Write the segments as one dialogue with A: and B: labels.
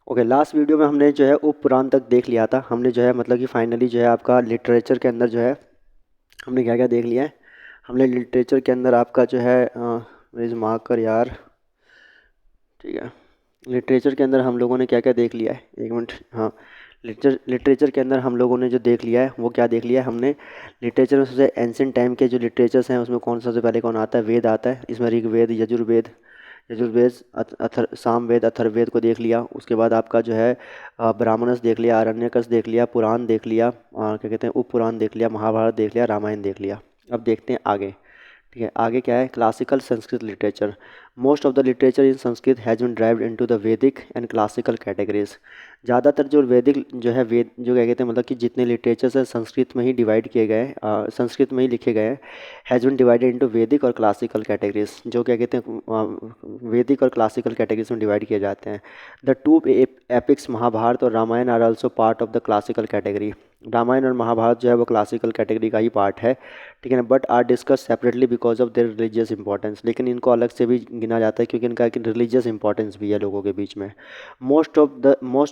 A: Okay, last video में हमने जो है उप पुराण तक देख लिया था। हमने जो है मतलब कि फाइनली जो है आपका लिटरेचर के अंदर जो है हमने क्या क्या देख लिया है। हमने लिटरेचर के अंदर आपका जो है मेरी मार्कर यार, ठीक है। लिटरेचर के अंदर हम लोगों ने क्या क्या देख लिया है, एक मिनट। हाँ, लिटरेचर के अंदर हम लोगों ने जो देख लिया है वो क्या देख लिया है हमने। लिटरेचर में सबसे एंशियंट टाइम के जो लिटरेचर्स हैं उसमें कौन सा सबसे पहले कौन आता है, वेद आता है। इसमें ऋग्वेद, यजुर्वेद, यजुर्वेद, सामवेद, अथर्ववेद को देख लिया। उसके बाद आपका जो है ब्राह्मणस देख लिया, आरण्यकस देख लिया, पुराण देख लिया, क्या कहते हैं उप पुराण देख लिया, महाभारत देख लिया, रामायण देख लिया। अब देखते हैं आगे। ठीक है, आगे क्या है, classical Sanskrit literature. Most of the literature in Sanskrit has been derived into the वैदिक एंड क्लासिकल कैटेगरीज। ज़्यादातर जो वैदिक जो है वेद जो क्या कहते हैं मतलब कि जितने लिटरेचर्स हैं संस्कृत में ही डिवाइड किए गए हैं, संस्कृत में ही लिखे गए हैं। हैज़ बिन डिवाइडेड इनटू वैदिक और क्लासिकल कैटेगरीज, जो क्या कहते हैं वैदिक और क्लासिकल कैटेगरीज में डिवाइड किए जाते हैं। द टू एपिक्स महाभारत और Ramayana are also part of the classical category. Ramayana और महाभारत जो है वो क्लासिकल कैटेगरी का ही पार्ट है, ठीक है ना। But are discuss separately because of their religious importance, लेकिन इनको अलग से भी गिना जाता है क्योंकि इनका एक रिलीजियस इंपॉर्टेंस भी है लोगों के बीच में। Most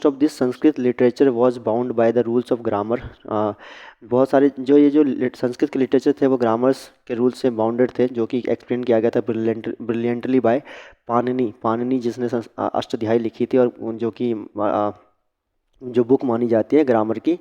A: of this Sanskrit literature was bound by the rules of grammar. बहुत सारे जो ये जो संस्कृत के लिटरेचर थे वो ग्रामर्स के रूल्स से बाउंडेड थे, जो कि एक्सप्लेन किया गया था ब्रिलियंटली बाय पाणिनि जिसने अष्टाध्यायी लिखी थी, और जो कि जो बुक मानी जाती है ग्रामर की,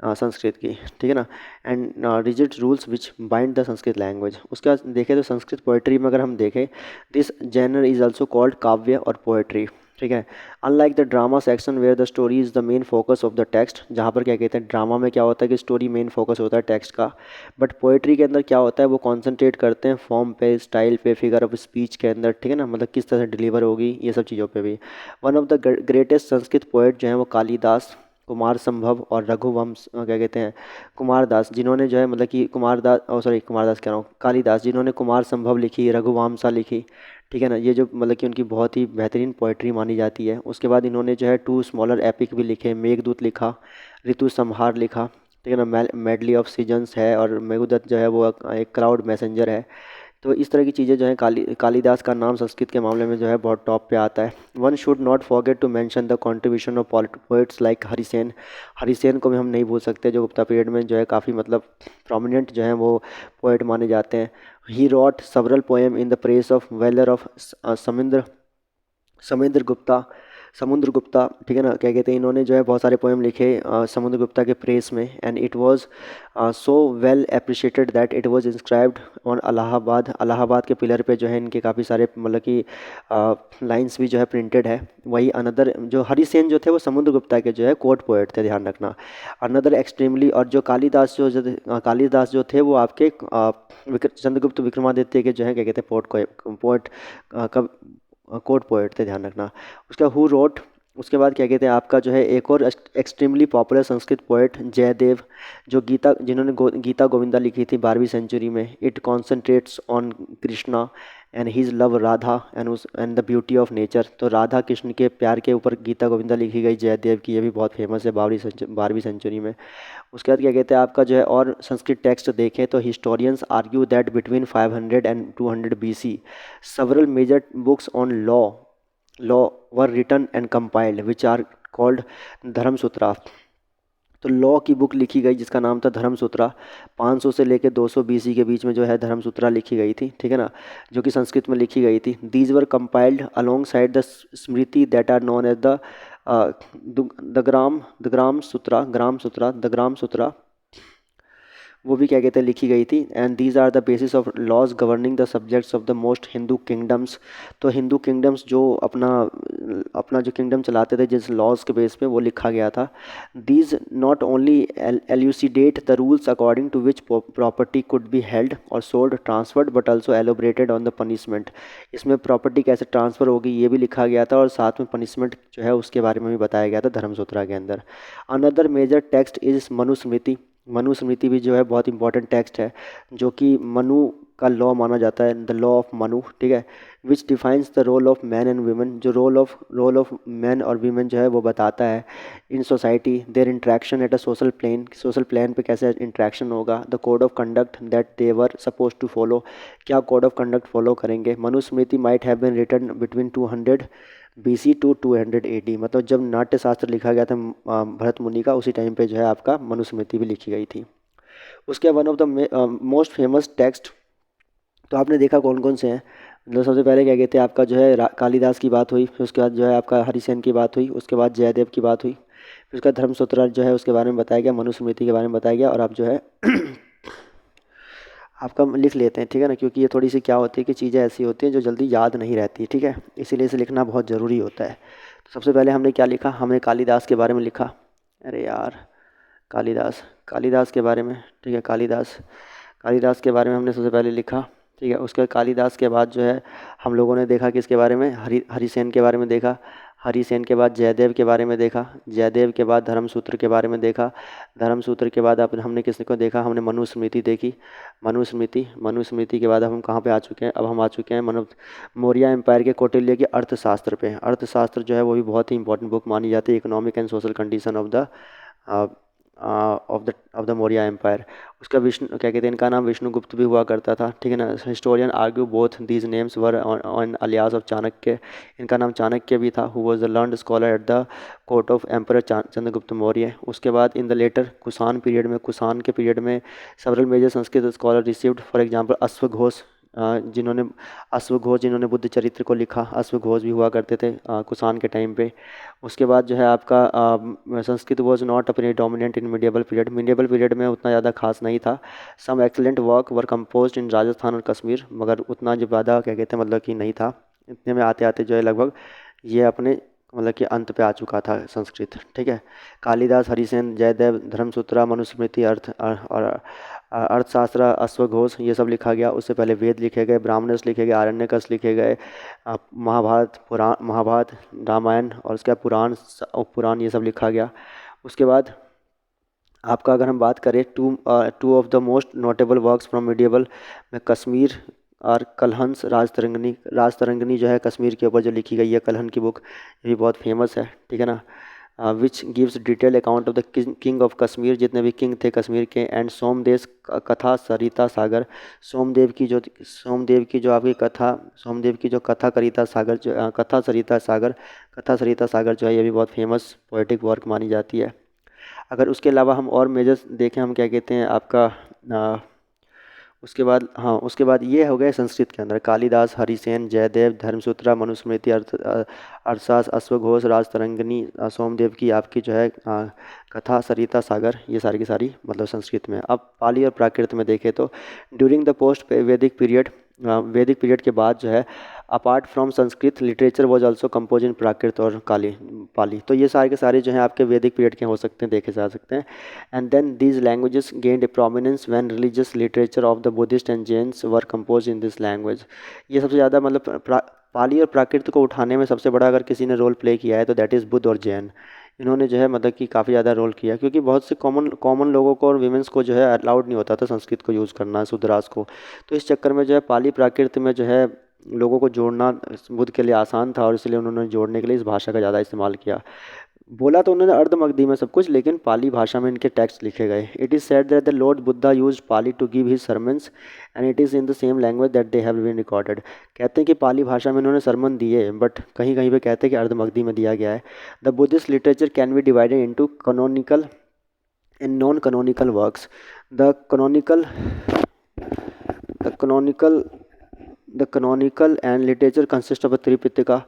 A: संस्कृत की, ठीक है ना। And rigid rules which bind the Sanskrit language. उसके बाद देखें तो संस्कृत पोएट्री में अगर हम देखें, this genre is also called kavya और पोएट्री, ठीक है। Unlike the drama section where the story is the main focus of the text, जहाँ पर क्या कहते हैं ड्रामा में क्या होता है कि स्टोरी मेन फोकस होता है टेक्स्ट का, बट पोएट्री के अंदर क्या होता है वो कॉन्सेंट्रेट करते हैं फॉर्म पे, स्टाइल पे, फिगर ऑफ स्पीच के अंदर, ठीक है ना, मतलब किस तरह से डिलीवर होगी ये सब चीज़ों पे भी। One of the greatest Sanskrit poet जो है वो कालिदास, कुमार संभव और रघुवंश, क्या कहते हैं कुमारदास, जिन्होंने जो है मतलब कि कुमारदास, सॉरी कुमारदास कह रहा हूँ, कालिदास जिन्होंने कुमार संभव लिखी, रघुवंशा लिखी, ठीक है ना। ये जो मतलब कि उनकी बहुत ही बेहतरीन पोइट्री मानी जाती है। उसके बाद इन्होंने जो है टू स्मॉलर एपिक भी लिखे, मेघदूत लिखा, ऋतु संहार लिखा, ठीक है ना, मेडली ऑफ सीजन्स है, और मेघदूत जो है वो एक क्राउड मैसेंजर है। तो इस तरह की चीज़ें जो हैं, कालिदास का नाम संस्कृत के मामले में जो है बहुत टॉप पे आता है। One should not forget to mention the contribution of poets like Harisen. Harisen को भी हम नहीं भूल सकते, जो गुप्ता पीरियड में जो है काफ़ी मतलब प्रोमिनेंट जो है वो पोइट माने जाते हैं। He wrote several poem in the praise of valour of समिंद्र समुद्रगुप्ता, ठीक है ना, क्या कहते हैं इन्होंने जो है बहुत सारे पोएम लिखे समुद्रगुप्ता के प्रेस में, and it was so well appreciated that it was inscribed on Allahabad के पिलर पे जो है इनके काफ़ी सारे मतलब कि लाइंस भी जो है प्रिंटेड है। वही अनदर जो हरिसेन जो थे वो समुद्रगुप्ता के जो है कोर्ट पोएट थे, ध्यान रखना। अनदर एक्सट्रीमली, और जो कालिदास जो थे वो आपके चंद्रगुप्त विक्रमादित्य के जो है क्या कहते हैं पोएट कोर्ट पोएट थे, ध्यान रखना। उसका हु रोट, उसके बाद क्या कहते हैं आपका जो है एक और extremely popular Sanskrit poet Jayadeva, जो जिन्होंने गीता गोविंदा लिखी थी 12वीं सेंचुरी में। It concentrates on Krishna and his love Radha and the beauty of nature. तो राधा कृष्ण के प्यार के ऊपर गीता गोविंदा लिखी गई जयदेव की, ये भी बहुत फेमस है 12वीं सेंचुरी में। उसके बाद क्या कहते हैं आपका जो है और संस्कृत टेक्स्ट देखें तो historians argue that between 500 and 200 BC several major books on law were written and compiled which are called धर्मसूत्रा। तो लॉ की बुक लिखी गई जिसका नाम था धर्मसूत्रा। 500 से लेकर 200 BC के बीच में जो है धर्मसूत्रा लिखी गई थी, ठीक है ना, जो कि संस्कृत में लिखी गई थी। These were compiled alongside the smriti that are known as the ग्राम सूत्रा, वो भी क्या कहते हैं लिखी गई थी। And these are the basis of laws governing the subjects of the most Hindu kingdoms. तो हिंदू किंगडम्स जो अपना अपना जो किंगडम चलाते थे जिस लॉज के बेस पे वो लिखा गया था। These not only elucidate the rules according to which property could be held और sold transferred but also elaborated on the punishment. इसमें प्रॉपर्टी कैसे ट्रांसफ़र होगी ये भी लिखा गया था, और साथ में पनिशमेंट जो है उसके बारे में भी बताया गया था धर्मसूत्रा के अंदर। Another major text is Manusmriti. Manusmriti भी जो है बहुत इंपॉर्टेंट टेक्स्ट है, जो कि मनु का लॉ माना जाता है, द लॉ ऑफ मनु, ठीक है, which defines the role of man and women. जो रोल ऑफ मैन और वीमेन जो है वो बताता है in society, their interaction at a social plan पे कैसे इंट्रैक्शन होगा। The code of conduct that they were suppose to follow, क्या कोड ऑफ कंडक्ट फॉलो करेंगे। Manusmriti might have been written between 200 BC to 200 AD, मतलब जब नाट्य शास्त्र लिखा गया था भरत मुनि का, उसी टाइम पे जो है आपका मनुस्मृति भी लिखी गई थी। उसके one of the most famous text तो आपने देखा कौन कौन से हैं। मतलब सबसे पहले क्या कहते हैं आपका जो है कालिदास की बात हुई, फिर उसके बाद जो है आपका हरिसेन की बात हुई, उसके बाद जयदेव की बात हुई, फिर उसका धर्मसूत्र जो है उसके बारे में बताया गया, मनुस्मृति के बारे में बताया गया। और आप जो है आपका लिख लेते हैं, ठीक है ना, क्योंकि ये थोड़ी सी क्या होती है कि चीज़ें ऐसी होती हैं जो जल्दी याद नहीं रहती, ठीक है, इसीलिए इसे लिखना बहुत ज़रूरी होता है। तो सबसे पहले हमने क्या लिखा, हमने कालिदास के बारे में लिखा। अरे यार, कालिदास कालिदास के बारे में, ठीक है, कालिदास कालिदास के बारे में हमने सबसे पहले लिखा, ठीक है। उसके बाद कालिदास के बाद जो है हम लोगों ने देखा किसके बारे में, हरिसेन के बारे में देखा। हरिसेन के बाद जयदेव के बारे में देखा। जयदेव के बाद धर्मसूत्र के बारे में देखा। धर्मसूत्र के बाद हमने किसने को देखा, हमने मनुस्मृति देखी। मनुस्मृति के बाद अब हम कहाँ पे आ चुके हैं, अब हम आ चुके हैं मौर्य एम्पायर के कौटिल्य के अर्थशास्त्र पे। अर्थशास्त्र जो है वो भी बहुत ही इंपॉर्टेंट बुक मानी जाती है, economic and social condition of the Maurya empire. उसका विष्णु क्या कहते हैं, इनका नाम विष्णुगुप्त भी हुआ करता था, ठीक है ना। Historian argue both these names were an alias of Chanakya. इनका नाम चाणक्य भी था, who was the learned scholar at the court of emperor Chandragupta Maurya. उसके बाद in the later Kushan period में, कुषाण के पीरियड में several major Sanskrit scholar received, for example अश्वघोष, जिन्होंने बुद्ध चरित्र को लिखा, अश्वघोष भी हुआ करते थे कुषाण के टाइम पे। उसके बाद जो है आपका संस्कृत वॉज नॉट अपनी डोमिनेंट इन मीडिएबल पीरियड में उतना ज़्यादा खास नहीं था। सम एक्सलेंट वर्क वर कंपोज्ड इन राजस्थान और कश्मीर, मगर उतना जो ज़्यादा क्या कहते हैं मतलब कि नहीं था। इतने में आते आते जो है लगभग ये अपने मतलब कि अंत पे आ चुका था संस्कृत, ठीक है। कालिदास, हरिसेन, जयदेव, धर्मसूत्रा, मनुस्मृति, और अर्थशास्त्र, अश्वघोष, ये सब लिखा गया। उससे पहले वेद लिखे गए, ब्राह्मणस लिखे गए, आरण्यकस लिखे गए, महाभारत, रामायण, और उसके बाद पुराण ये सब लिखा गया। उसके बाद आपका अगर हम बात करें two of the most notable works from medieval में कश्मीर और कलहंस राजतरंगिणी जो है कश्मीर के ऊपर जो लिखी गई है, कलहन की बुक, ये भी बहुत फेमस है, ठीक है ना। Which gives detail account of the king of Kashmir, जितने भी किंग थे कश्मीर के, एंड सोमदेव कथा सरिता सागर। सोमदेव की जो आपकी कथा, सोमदेव की जो कथा करिता सागर जो कथा सरिता सागर जो है ये भी बहुत फेमस पोएटिक वर्क मानी जाती है। अगर उसके अलावा हम और मेजर्स देखें, हम क्या कहते हैं आपका उसके बाद ये हो गए संस्कृत के अंदर कालिदास, हरिसेन, जयदेव, धर्मसूत्रा, मनुस्मृति, अर्थशास्त्र, अश्वघोष, राजतरंगिणी, सोमदेव की आपकी जो है कथा सरिता सागर, ये सारी की सारी मतलब संस्कृत में। अब पाली और प्राकृत में देखें तो during the post Vedic period के बाद जो है apart from Sanskrit literature was also compose in Prakrit और पाली। तो ये सारे के सारे जो हैं आपके वैदिक पीरियड के हो सकते हैं, देखे जा सकते हैं। And then these languages gained prominence when religious literature of the Buddhist and Jains were compose in this language. ये सबसे ज़्यादा मतलब पाली और प्राकृत को उठाने में सबसे बड़ा अगर किसी ने रोल प्ले किया है तो दैट इज़ बुद्ध और जैन। इन्होंने जो है मतलब कि काफ़ी ज़्यादा रोल किया, क्योंकि बहुत से कॉमन लोगों को और विमेंस को जो है अलाउड नहीं होता था संस्कृत को यूज़ करना, शूद्रास को। तो इस चक्कर में जो है पाली प्राकृत में जो है लोगों को जोड़ना बुद्ध के लिए आसान था, और इसलिए उन्होंने जोड़ने के लिए इस भाषा का ज़्यादा इस्तेमाल किया। बोला तो उन्होंने अर्धमगधी में सब कुछ, लेकिन पाली भाषा में इनके टेक्स्ट लिखे गए। It is said that the Lord Buddha used Pali to give his sermons and it is in the same language that they have been recorded. कहते हैं कि पाली भाषा में इन्होंने सरमन दिए, बट कहीं कहीं पे कहते हैं कि अर्धमगधी में दिया गया है। The Buddhist literature can be divided into canonical and non canonical works. The canonical and literature consist of Tripitaka,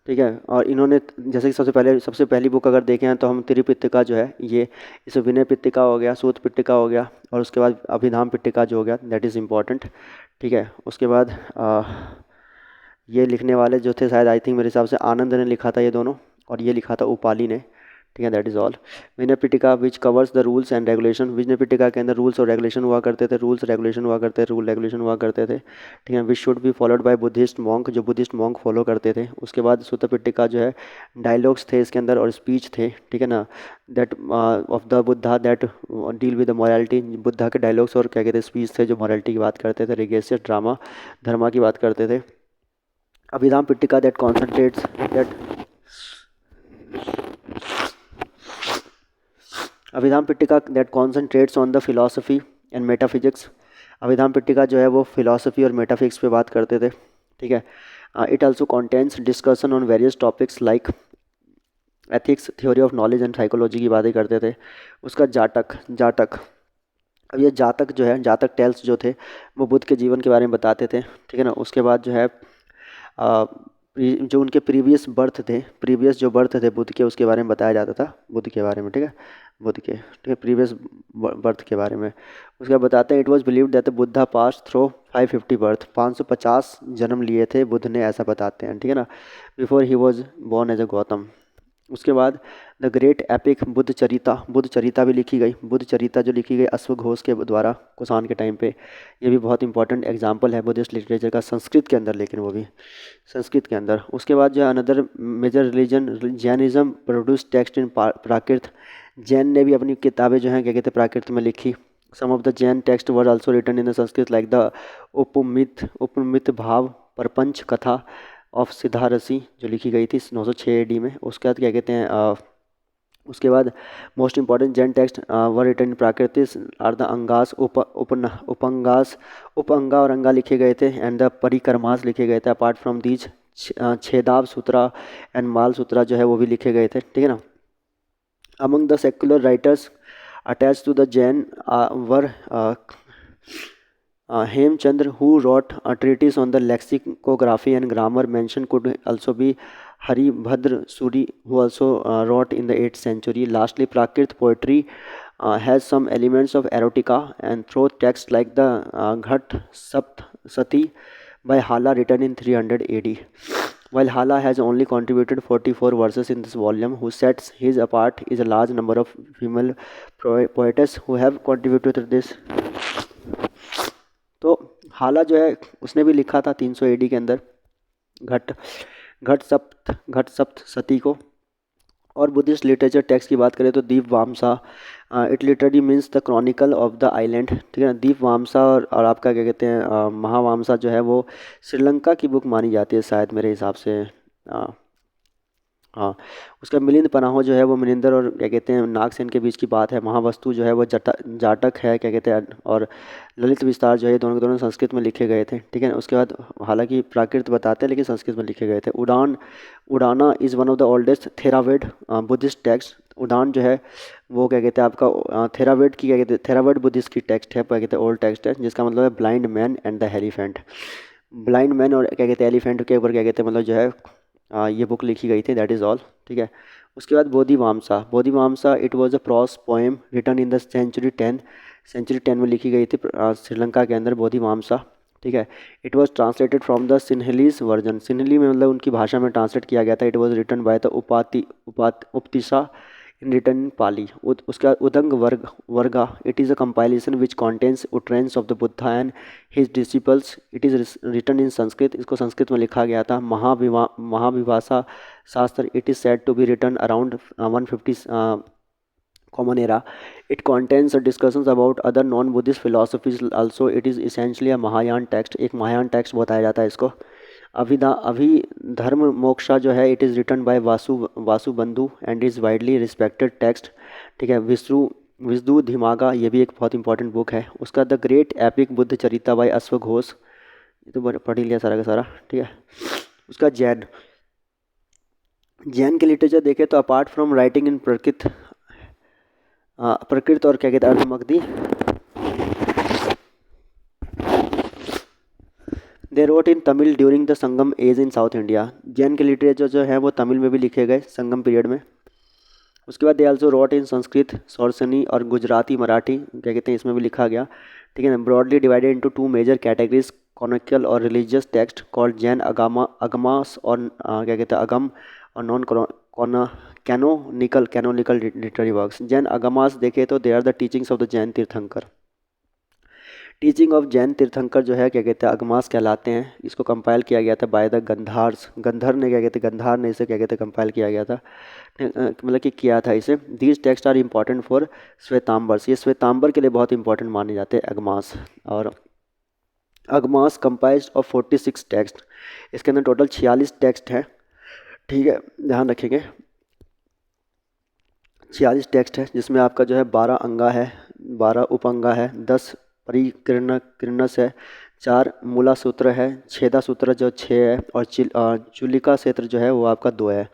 A: ठीक है। और इन्होंने जैसे कि सबसे पहली बुक अगर देखें हैं तो हम त्रिपिटका जो है ये, इस विनय पिटका हो गया, सूत पिटका हो गया, और उसके बाद अभिधाम पिटका जो हो गया, दैट इज़ इम्पॉर्टेंट, ठीक है। उसके बाद ये लिखने वाले जो थे शायद आई थिंक मेरे हिसाब से आनंद ने लिखा था ये दोनों, और ये लिखा था उपाली ने, ठीक है। That is all. Vinaya Pitaka which covers the rules and regulation. Vinaya Pitaka के अंदर रूल्स और रेगुलेशन हुआ करते थे, रूल रेगुलेशन हुआ करते थे, ठीक है। Which should be followed by Buddhist monk, जो बुद्धिस्ट मॉन्क फॉलो करते थे। उसके बाद सुत्त पिटका जो है डायलॉग्स थे इसके अंदर और स्पीच थे, ठीक है ना, that of the Buddha that deal with the morality. Buddha के डायलॉग्स और क्या कहते हैं स्पीच थे जो मॉरलिटी की बात करते थे। रिगेसियस ड्रामा, धर्मा की बात करते थे। Abhidhamma Pitaka that concentrates on the philosophy and metaphysics. Abhidhamma Pitaka जो है वो फिलॉसफी और मेटाफिजिक्स पे बात करते थे, ठीक है। It also contains discussion on various topics like ethics, theory of knowledge and psychology की बातें करते थे। उसका जाटक जाटक अब ये जातक जो है, जातक टेल्स जो थे वो बुद्ध के जीवन के बारे में बताते थे, ठीक है ना। उसके बाद जो है जो उनके प्रीवियस जो बर्थ थे बुद्ध के, उसके बारे में बताया जाता था बुद्ध के बारे में, ठीक है, बुद्ध के, ठीक है, प्रीवियस बर्थ के बारे में। उसके बाद बताते हैं it was believed that Buddha pass through 550 birth, 550 जन्म लिए थे बुद्ध ने, ऐसा बताते हैं, ठीक है ना, before he was born as a Gautam. उसके बाद the great epic Buddha Charita भी लिखी गई। बुद्ध चरिता जो लिखी गई अश्वघोष के द्वारा कुषाण के टाइम पे, ये भी बहुत इंपॉर्टेंट एग्जाम्पल है बुद्धिस्ट लिटरेचर का, संस्कृत के अंदर, लेकिन वो भी संस्कृत के अंदर। उसके बाद जो है another major religion Jainism produce text in Prakrit, Jain ने भी अपनी किताबें जो हैं क्या कहते हैं प्राकृत में लिखी। Some of the Jain text were also written in the Sanskrit like the Upamiti Bhava Prapancha कथा ऑफ सिद्धारसी जो लिखी गई थी 906 एडी में। उसके बाद क्या कहते हैं उसके बाद most important Jain text were written in Prakrits are the Angas Upangas, Upanga और अंगा लिखे गए थे, एंड द परिक्रमास लिखे गए थे। Apart from these Chheda Sutra and Mula Sutra जो है वो भी लिखे गए थे, ठीक है ना। Among the secular writers attach to the Jain were Hemchandra, who wrote a treatise on the lexicography and grammar mentioned, could also be Haribhadra Suri, who also wrote in the 8th century. Lastly, Prakrit poetry has some elements of erotica and through texts like the Ghat Sapt Sati by Hala written in 300 AD. While Hala has only contributed 44 verses in this volume, who sets his apart is a large number of female poetess who have contributed to this. तो हाला जो है उसने भी लिखा था 300 AD के अंदर घट घट सप्त सती को। और बुद्धिस्ट लिटरेचर टेक्स्ट की बात करें तो Dipavamsa, it literally means the chronicle of the island, ठीक है ना। दीप वामसा और आपका क्या कहते हैं महावामसा जो है वो श्रीलंका की बुक मानी जाती है शायद मेरे हिसाब से। हाँ, उसका मिलिंद पनाहो जो है वो मनिंदर और क्या कहते हैं नागसेन के बीच की बात है। महावस्तु जो है वो जाटक है क्या कहते हैं, और ललित विस्तार जो है दोनों के दोनों संस्कृत में लिखे गए थे, ठीक है ना। उसके बाद हालांकि प्राकृत बताते हैं लेकिन संस्कृत में लिखे गए थे। Udana is one of the oldest Theravada Buddhist text. Udana जो है वो क्या कहते हैं आपका थेरावेड की क्या कहते हैं थेरावेड बुद्धिस्ट की टेक्स्ट है, क्या कहते हैं ओल्ड टेक्स्ट है, जिसका मतलब है blind man and the elephant. Blind man और क्या कहते हैं एलिफेंट के ऊपर क्या कहते हैं मतलब जो है ये बुक लिखी गई थी, दैट इज़ ऑल, ठीक है। उसके बाद Bodhivamsa it was a prose poem written in the century 10 में लिखी गई थी श्रीलंका के अंदर बोधिवामसा, ठीक है। It was translated from the Sinhalese version, Sinhali में मतलब उनकी भाषा में ट्रांसलेट किया गया था। It was written by the Upatissa in written Pali. उसके बाद Udanavarga it is a compilation which contains utterances of the Buddha and his disciples, it is written in Sanskrit, इसको संस्कृत में लिखा गया था। Mahavibhasha Shastra it is said to be written around 150 common era. It contains discussions about other non-Buddhist philosophies also. It is essentially a Mahayana text, एक Mahayana text बताया जाता है इसको। अभिधर्म मोक्षा जो है it is written by Vasubandhu and is widely respected text, ठीक है। विष्णु धिमागा ये भी एक बहुत इंपॉर्टेंट बुक है। उसका the great epic Buddha चरिता by अश्वघोष, ये तो पढ़ ही लिया सारा का सारा, ठीक है। उसका जैन के लिटरेचर देखे तो अपार्ट फ्रॉम राइटिंग इन प्रकृत और क्या कहते हैं Ardhamagadhi, they wrote in Tamil during the Sangam age in south India. Jain के लिटरेचर जो है वो तमिल में भी लिखे गए संगम पीरियड में। उसके बाद they also wrote in Sanskrit Sauraseni और गुजराती मराठी क्या कहते हैं इसमें भी लिखा गया, ठीक है ना। Broadly divided into 2 major categories, canonical और religious text called Jain Agamas और क्या कहते हैं अगम और non canonical literary works. Jain Agamas देखे तो they are the teachings of the Jain Tirthankar. Teaching of Jain तीर्थंकर जो है क्या कहते हैं अगमास कहलाते हैं। इसको कंपाइल किया गया था बाय द गंधर ने क्या कहते हैं गंधार ने इसे क्या कहते हैं कंपाइल किया गया था, मतलब कि किया था इसे। These text are important for Shvetambars, ये श्वेतांबर के लिए बहुत इंपॉर्टेंट माने जाते हैं अगमास। और अगमास कंपाइज्ड ऑफ 46 टेक्स्ट, इसके अंदर टोटल 46 टेक्स्ट हैं, ठीक है, ध्यान रखेंगे 46 टेक्स्ट है, जिसमें आपका जो है 12 अंगा है, 12 उपअंगा है, 10 परिकीर्णस है, 4 मूला सूत्र है, छेदा सूत्र जो 6 है, और चुलिका क्षेत्र जो है वो आपका 2 है।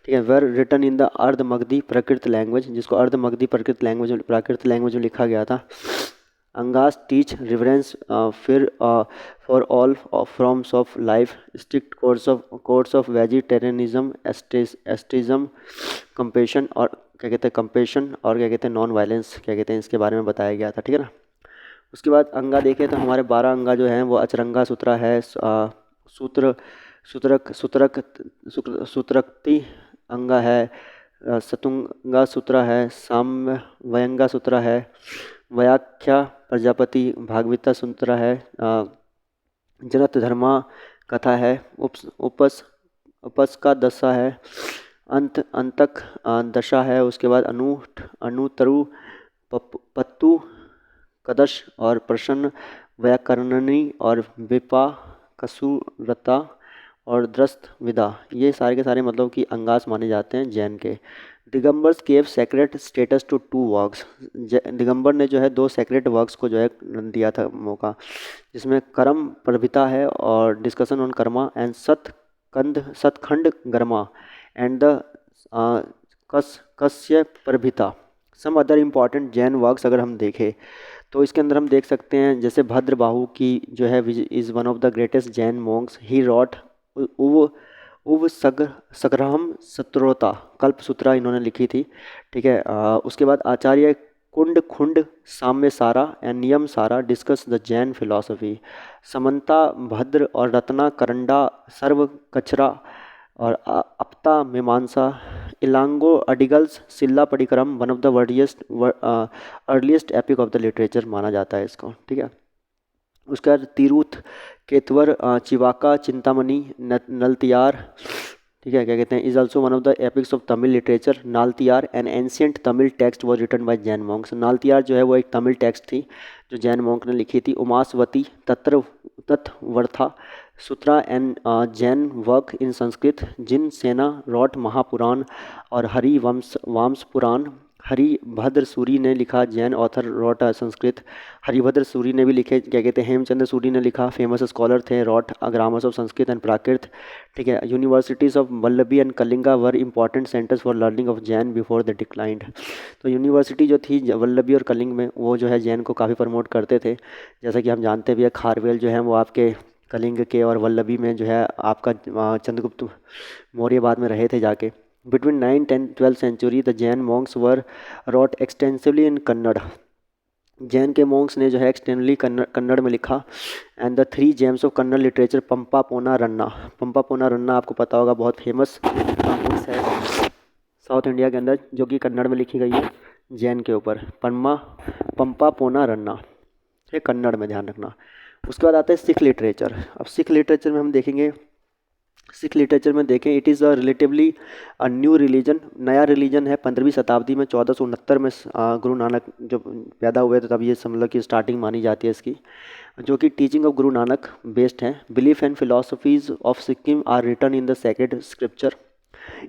A: ठीक है। वेर रिटन इन द अर्ध मगधी प्रकृत लैंग्वेज, जिसको अर्ध मगधी प्राकृत लैंग्वेज में लिखा गया था। अंगास टीच रिवरेंस फिर for all forms of life, strict course of vegetarianism, asceticism, compassion, और क्या कहते हैं कंपेशन, और क्या कहते हैं नॉन वायलेंस, क्या कहते हैं इसके बारे में बताया गया था। ठीक है ना। उसके बाद अंगा देखें तो हमारे 12 अंगा जो हैं वो अचरंगा सूत्रा है, सूत्र सूत्रक्ति अंगा है, सतुंगा सूत्रा है, साम्य वयंगा सूत्रा है, व्याख्या प्रजापति भागवता सूत्रा है, जनत धर्मा कथा है, उपस का दशा है, अंतक दशा है। उसके बाद अनुतरु पत्तु कदश और प्रसन्न व्याकरणनी और विपा कसूरता और द्रस्त विदा, ये सारे के सारे मतलब कि अंगास माने जाते हैं जैन के। Digambars gave sacred status to 2 works, Digambar ने जो है 2 सेक्रेट वर्क्स को जो है दिया था मौका, जिसमें कर्म प्रभिता है और discussion on karma, and Shatkhandagama and the Kashaya Prabhrita. Some other important Jain works अगर हम देखें तो इसके अंदर हम देख सकते हैं जैसे भद्रबाहु की जो है is one of the greatest Jain monks, he wrote Uvasaggahara सत्रोता, कल्प सूत्रा इन्होंने लिखी थी। ठीक है। उसके बाद आचार्य कुंड खुंड साम्य सारा and Niyama Sara discuss the Jain philosophy, Samantabhadra और रत्ना करंडा सर्व कचरा और Apta Mimamsa, Ilango Adigal's Silappadikaram, one of the earliest epic of the literature माना जाता है इसको। ठीक है। उसके बाद तिरूथ केतवर चिवाका चिंतामणि नलतियार, ठीक है, क्या कहते हैं, is also one of the epics of Tamil literature. Naladiyar an ancient Tamil text was written by Jain monks, Naladiyar जो है वो एक तमिल टेक्स्ट थी जो जैन मॉन्क ने लिखी थी। Umaswati Tattvartha Sutra and Jain work in Sanskrit, Jinasena wrote Mahapuran और हरि वाम्स पुराण। हरिभद्र सूरी ने लिखा, जैन ऑथर रॉट संस्कृत। हरिभद्र सूरी ने भी लिखे, क्या कहते हैं, हेमचंद्र सूरी ने लिखा, फेमस स्कॉलर थे, wrote grammars of Sanskrit and Prakrit. ठीक है। Universities of Vallabhi and Kalinga were important centres for learning of Jain before the declined. तो यूनिवर्सिटी जो थी वल्लभी और कलिंग में, वो जो है जैन को काफ़ी प्रमोट करते थे। जैसा कि हम जानते भी है खारवेल जो है वो आपके कलिंग के और वल्लभी में जो है आपका चंद्रगुप्त मौर्य बाद में रहे थे जाके। Between 9th and 12th century, the Jain monks were wrote extensively in Kannada. Jain के मॉन्क्स ने जो है एक्सटेंडली कन्नड़ में लिखा। And the 3 gems of Kannada literature, Pampa Ponna Ranna. Pampa Ponna Ranna आपको पता होगा, बहुत फेमस बुक्स है साउथ इंडिया के अंदर जो कि कन्नड़ में लिखी गई है जैन के ऊपर। पंपा पोना रन्ना, ये कन्नड़ में, ध्यान रखना। उसके बाद आता है सिख लिटरेचर। अब सिख लिटरेचर में हम देखेंगे, सिख लिटरेचर में देखें, it is a relatively new religion, नया रिलीजन है। 15वीं शताब्दी में 1469 में गुरु नानक जब पैदा हुए थे तब ये समझ की स्टार्टिंग मानी जाती है इसकी, जो कि teaching of Guru Nanak based है। Belief and philosophies of Sikhism are written in the sacred scripture.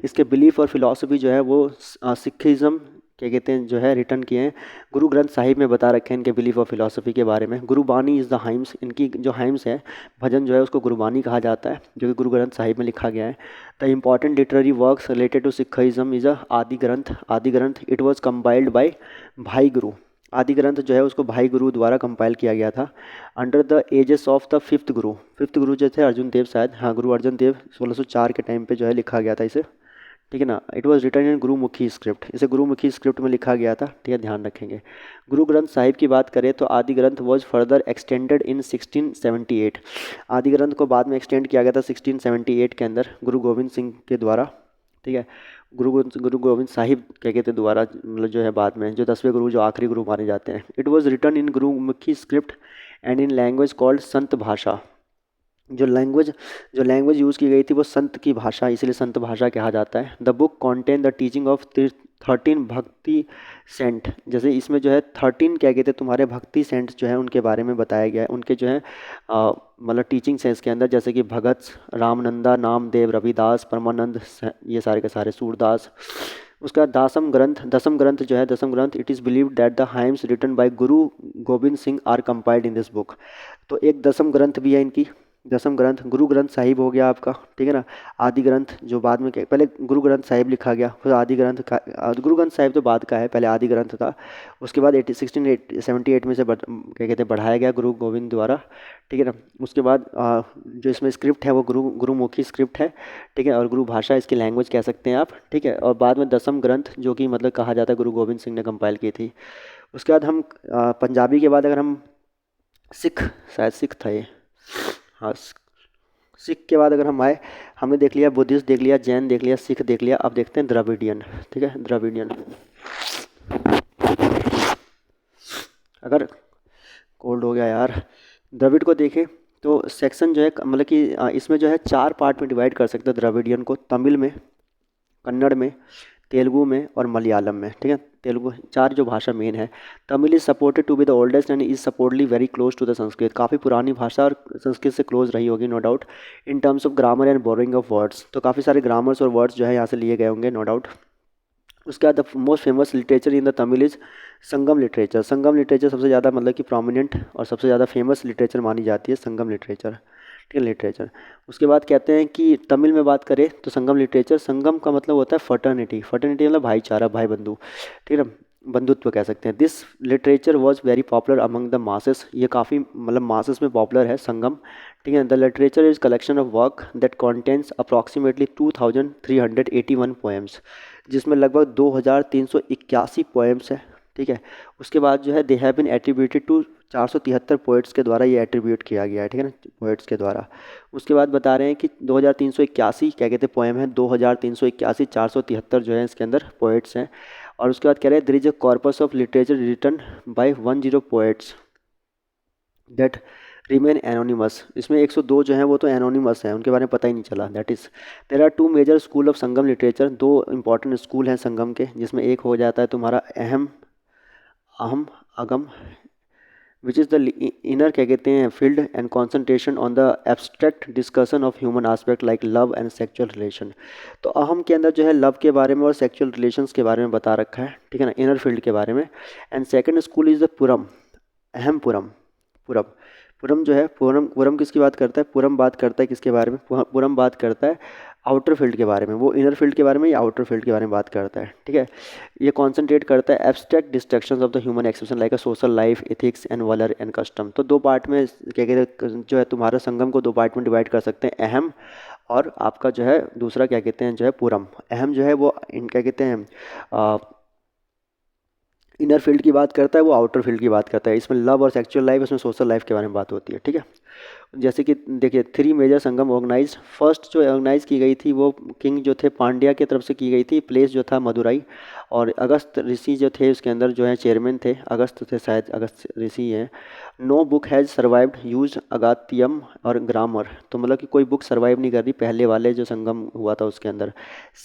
A: इसके बिलीफ और फिलॉसफी जो है वो सिखिज़म, क्या कहते हैं, जो है रिटर्न किए हैं। गुरु ग्रंथ साहिब में बता रखे हैं इनके बिलीफ और फिलॉसफी के बारे में। गुरुबानी इज़ द हाइम्स, इनकी जो हाइम्स है भजन जो है उसको गुरुबानी कहा जाता है, जो कि गुरु ग्रंथ साहिब में लिखा गया है। The important literary works related to Sikhism is a Adi Granth. It was compiled bye भाई गुरु। आदि ग्रंथ जो है उसको भाई गुरु द्वारा कंपाइल किया गया था under the ages of the fifth guru जो थे अर्जुन देव, शायद, हाँ, गुरु अर्जुन देव 1604 के टाइम पे जो है लिखा गया था इसे। ठीक है ना। It was written in Gurmukhi script, इसे गुरुमुखी स्क्रिप्ट में लिखा गया था। ठीक है, ध्यान रखेंगे। गुरु ग्रंथ साहिब की बात करें तो आदि ग्रंथ वॉज फर्दर एक्सटेंडेड इन 1678। आदि ग्रंथ को बाद में एक्सटेंड किया गया था 1678 के अंदर गुरु गोविंद सिंह के द्वारा। ठीक है, गुरु गोविंद साहिब क्या कहते द्वारा, मतलब जो है बाद में, जो 10वें गुरु, जो आखिरी गुरु माने जाते हैं। It was written in Gurmukhi script and in language called Sant Bhasha. जो लैंग्वेज यूज़ की गई थी वो संत की भाषा, इसलिए संत भाषा कहा जाता है। The book contain the teaching of 13 भक्ति सेंट, जैसे इसमें जो है 13 क्या कहते हैं तुम्हारे भक्ति सेंट्स जो है उनके बारे में बताया गया है। उनके जो है मतलब टीचिंग्स हैं इसके अंदर, जैसे कि भगत रामनंदा, नामदेव, रविदास, परमानंद, ये सारे के सारे, सूरदास, उसका दसम ग्रंथ जो है, Dasam Granth, it is believe that the hymns written by Guru Gobind Singh are compiled in this book. तो एक दसम ग्रंथ भी है इनकी, दसम ग्रंथ। गुरु ग्रंथ साहिब हो गया आपका, ठीक है ना। आदि ग्रंथ जो बाद में, पहले गुरु ग्रंथ साहिब लिखा गया, फिर आदि ग्रंथ का, गुरु ग्रंथ साहिब तो बाद का है, पहले आदि ग्रंथ था। उसके बाद 1678 में से क्या कहते हैं बढ़ाया गया गुरु गोविंद द्वारा, ठीक है ना। उसके बाद जो इसमें स्क्रिप्ट है वो गुरुमुखी स्क्रिप्ट है, ठीक है, और गुरु भाषा इसकी लैंग्वेज कह सकते हैं आप, ठीक है। और बाद में दसम ग्रंथ जो कि मतलब कहा जाता है गुरु गोविंद सिंह ने कंपाइल की थी। उसके बाद हम पंजाबी के बाद अगर हम सिख, शायद सिख था ये, हाँ, सिख के बाद अगर हम आए, हमने देख लिया बुद्धिस्ट, देख लिया जैन, देख लिया सिख, देख लिया, अब देखते हैं द्रविडियन, ठीक है, द्रविडियन। अगर कोल्ड हो गया यार, द्रविड़ को देखें तो सेक्शन जो है मतलब कि इसमें जो है 4 पार्ट में डिवाइड कर सकते हैं द्रविडियन को, तमिल में, कन्नड़ में, तेलुगु में और मलयालम में, ठीक है। तेलुगु, 4 जो भाषा मेन है। Tamil is supported to be the oldest and is supportedly very close to the Sanskrit. काफ़ी पुरानी भाषा और संस्कृत से क्लोज रही होगी, no doubt. In terms of grammar and boring of words, तो काफ़ी सारे ग्रामर्स और वर्ड्स जो है यहाँ से लिए गए होंगे, नो डाउट। उसके बाद the most famous literature in the Tamil is Sangam literature. Sangam literature सबसे ज़्यादा मतलब कि प्रोमिनेंट और सबसे ज़्यादा फेमस लिटरेचर मानी जाती है संगम लिटरेचर, ठीक है, लिटरेचर। उसके बाद कहते हैं कि तमिल में बात करें तो संगम लिटरेचर, संगम का मतलब होता है फर्टर्निटी, फर्टर्निटी मतलब भाईचारा, भाई बंधु, ठीक है ना, बंधुत्व कह सकते हैं। This literature was very popular among the masses, ये काफ़ी मतलब मासेस में पॉपुलर है संगम, ठीक है। The literature is collection of work that contents approximately 2381 poems, जिसमें लगभग 2381 पोएम्स है, ठीक है। उसके बाद जो है they have been attributed to 473 poets के द्वारा ये एट्रीब्यूट किया गया है, ठीक है ना, पोइट्स के द्वारा। उसके बाद बता रहे हैं कि 2381 क्या कहते हैं पोएम है, 2381, 473 जो है इसके अंदर पोइट्स हैं। और उसके बाद कह रहे हैं there is a corpus of literature written by 10 poets that remain anonymous. इसमें 102 जो हैं वो तो एनोनिमस हैं, उनके बारे में पता ही नहीं चला। That is there are 2 major school of Sangam literature, 2 important school हैं संगम के, जिसमें एक हो जाता है तुम्हारा अहम अगम, विच इज़ द इनर क्या कहते हैं field and concentration on the abstract discussion of human aspect like love and sexual relation. तो अहम के अंदर जो है लव के बारे में और सेक्चुअल रिलेशंस के बारे में बता रखा है, ठीक है ना, इनर फील्ड के बारे में। And second school is the Puram, Aham Puram, पुरम, पुरम जो है, पुरम, पुरम किसकी बात करता है, पुरम बात करता है किसके बारे में, पुरम बात करता है आउटर फील्ड के बारे में, वो इनर फील्ड के बारे में या आउटर फील्ड के बारे में बात करता है, ठीक है। ये कॉन्सेंट्रेट करता है abstract destructions of the human expression like a social life, ethics and value and custom. तो 2 पार्ट में क्या कहते हैं जो है तुम्हारा संगम को 2 पार्ट में डिवाइड कर सकते हैं, अहम और आपका जो है दूसरा क्या कहते हैं जो है पुरम। अहम जो है वो इन क्या कहते हैं इनर फील्ड की बात करता है, वो आउटर फील्ड की बात करता है। इसमें लव और सेक्सुअल लाइफ, इसमें सोशल लाइफ के बारे में बात होती है, ठीक है। जैसे कि देखिए 3 मेजर संगम ऑर्गेनाइज, फर्स्ट जो ऑर्गेनाइज की गई थी वो किंग जो थे पांड्या की तरफ से की गई थी, प्लेस जो था मदुराई, और अगस्त ऋषि जो थे उसके अंदर जो है चेयरमैन थे, अगस्त थे शायद, अगस्त ऋषि हैं। No book has survived use Agattiyam और ग्रामर, तो मतलब कि कोई बुक सर्वाइव नहीं कर रही पहले वाले जो संगम हुआ था उसके अंदर।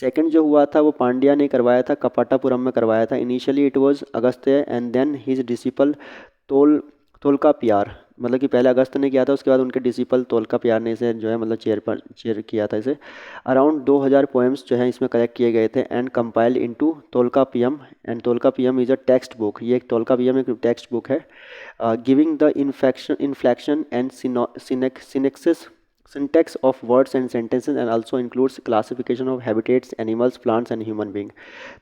A: सेकंड जो हुआ था वो पांड्या ने करवाया था, कपाटापुरम में करवाया था। Initially it was Agastya and then his disciple Tolkappiyar, मतलब कि पहले अगस्त ने किया था, उसके बाद उनके डिसिपल तोलकापियार ने इसे जो है मतलब चेयर किया था इसे। अराउंड 2000 पोएम्स जो हैं इसमें कलेक्ट किए गए थे and compiled into Tolkappiyam, and Tolkappiyam is a text book, ये एक तोलकापियम एक टेक्स्ट बुक है, giving the inflection and syntax syntax of words and sentences and also includes classification of habitats, animals, plants and human being।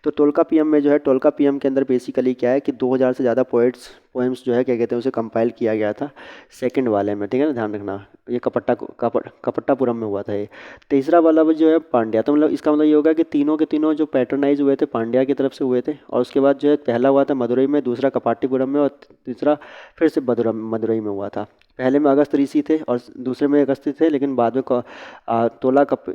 A: तो टोलका PM में जो है, टोलका PM के अंदर बेसिकली क्या है कि 2000 से ज़्यादा पोएम्स जो है क्या कहते हैं उसे कंपाइल किया गया था सेकंड वाले में, ठीक है ना, ध्यान रखना। ये कपट्टापुरम में हुआ था ये। तीसरा वाला जो है पांड्या, तो मतलब इसका मतलब ये होगा कि तीनों के तीनों जो पैटर्नाइज हुए थे पांड्या की तरफ से हुए थे, और उसके बाद जो है पहला हुआ था मदुरई में, दूसरा कपाटीपुरम में, और तीसरा फिर से मदुरई में हुआ था। पहले में अगस्त ऋषि थे और दूसरे में अगस्त्य थे, लेकिन बाद में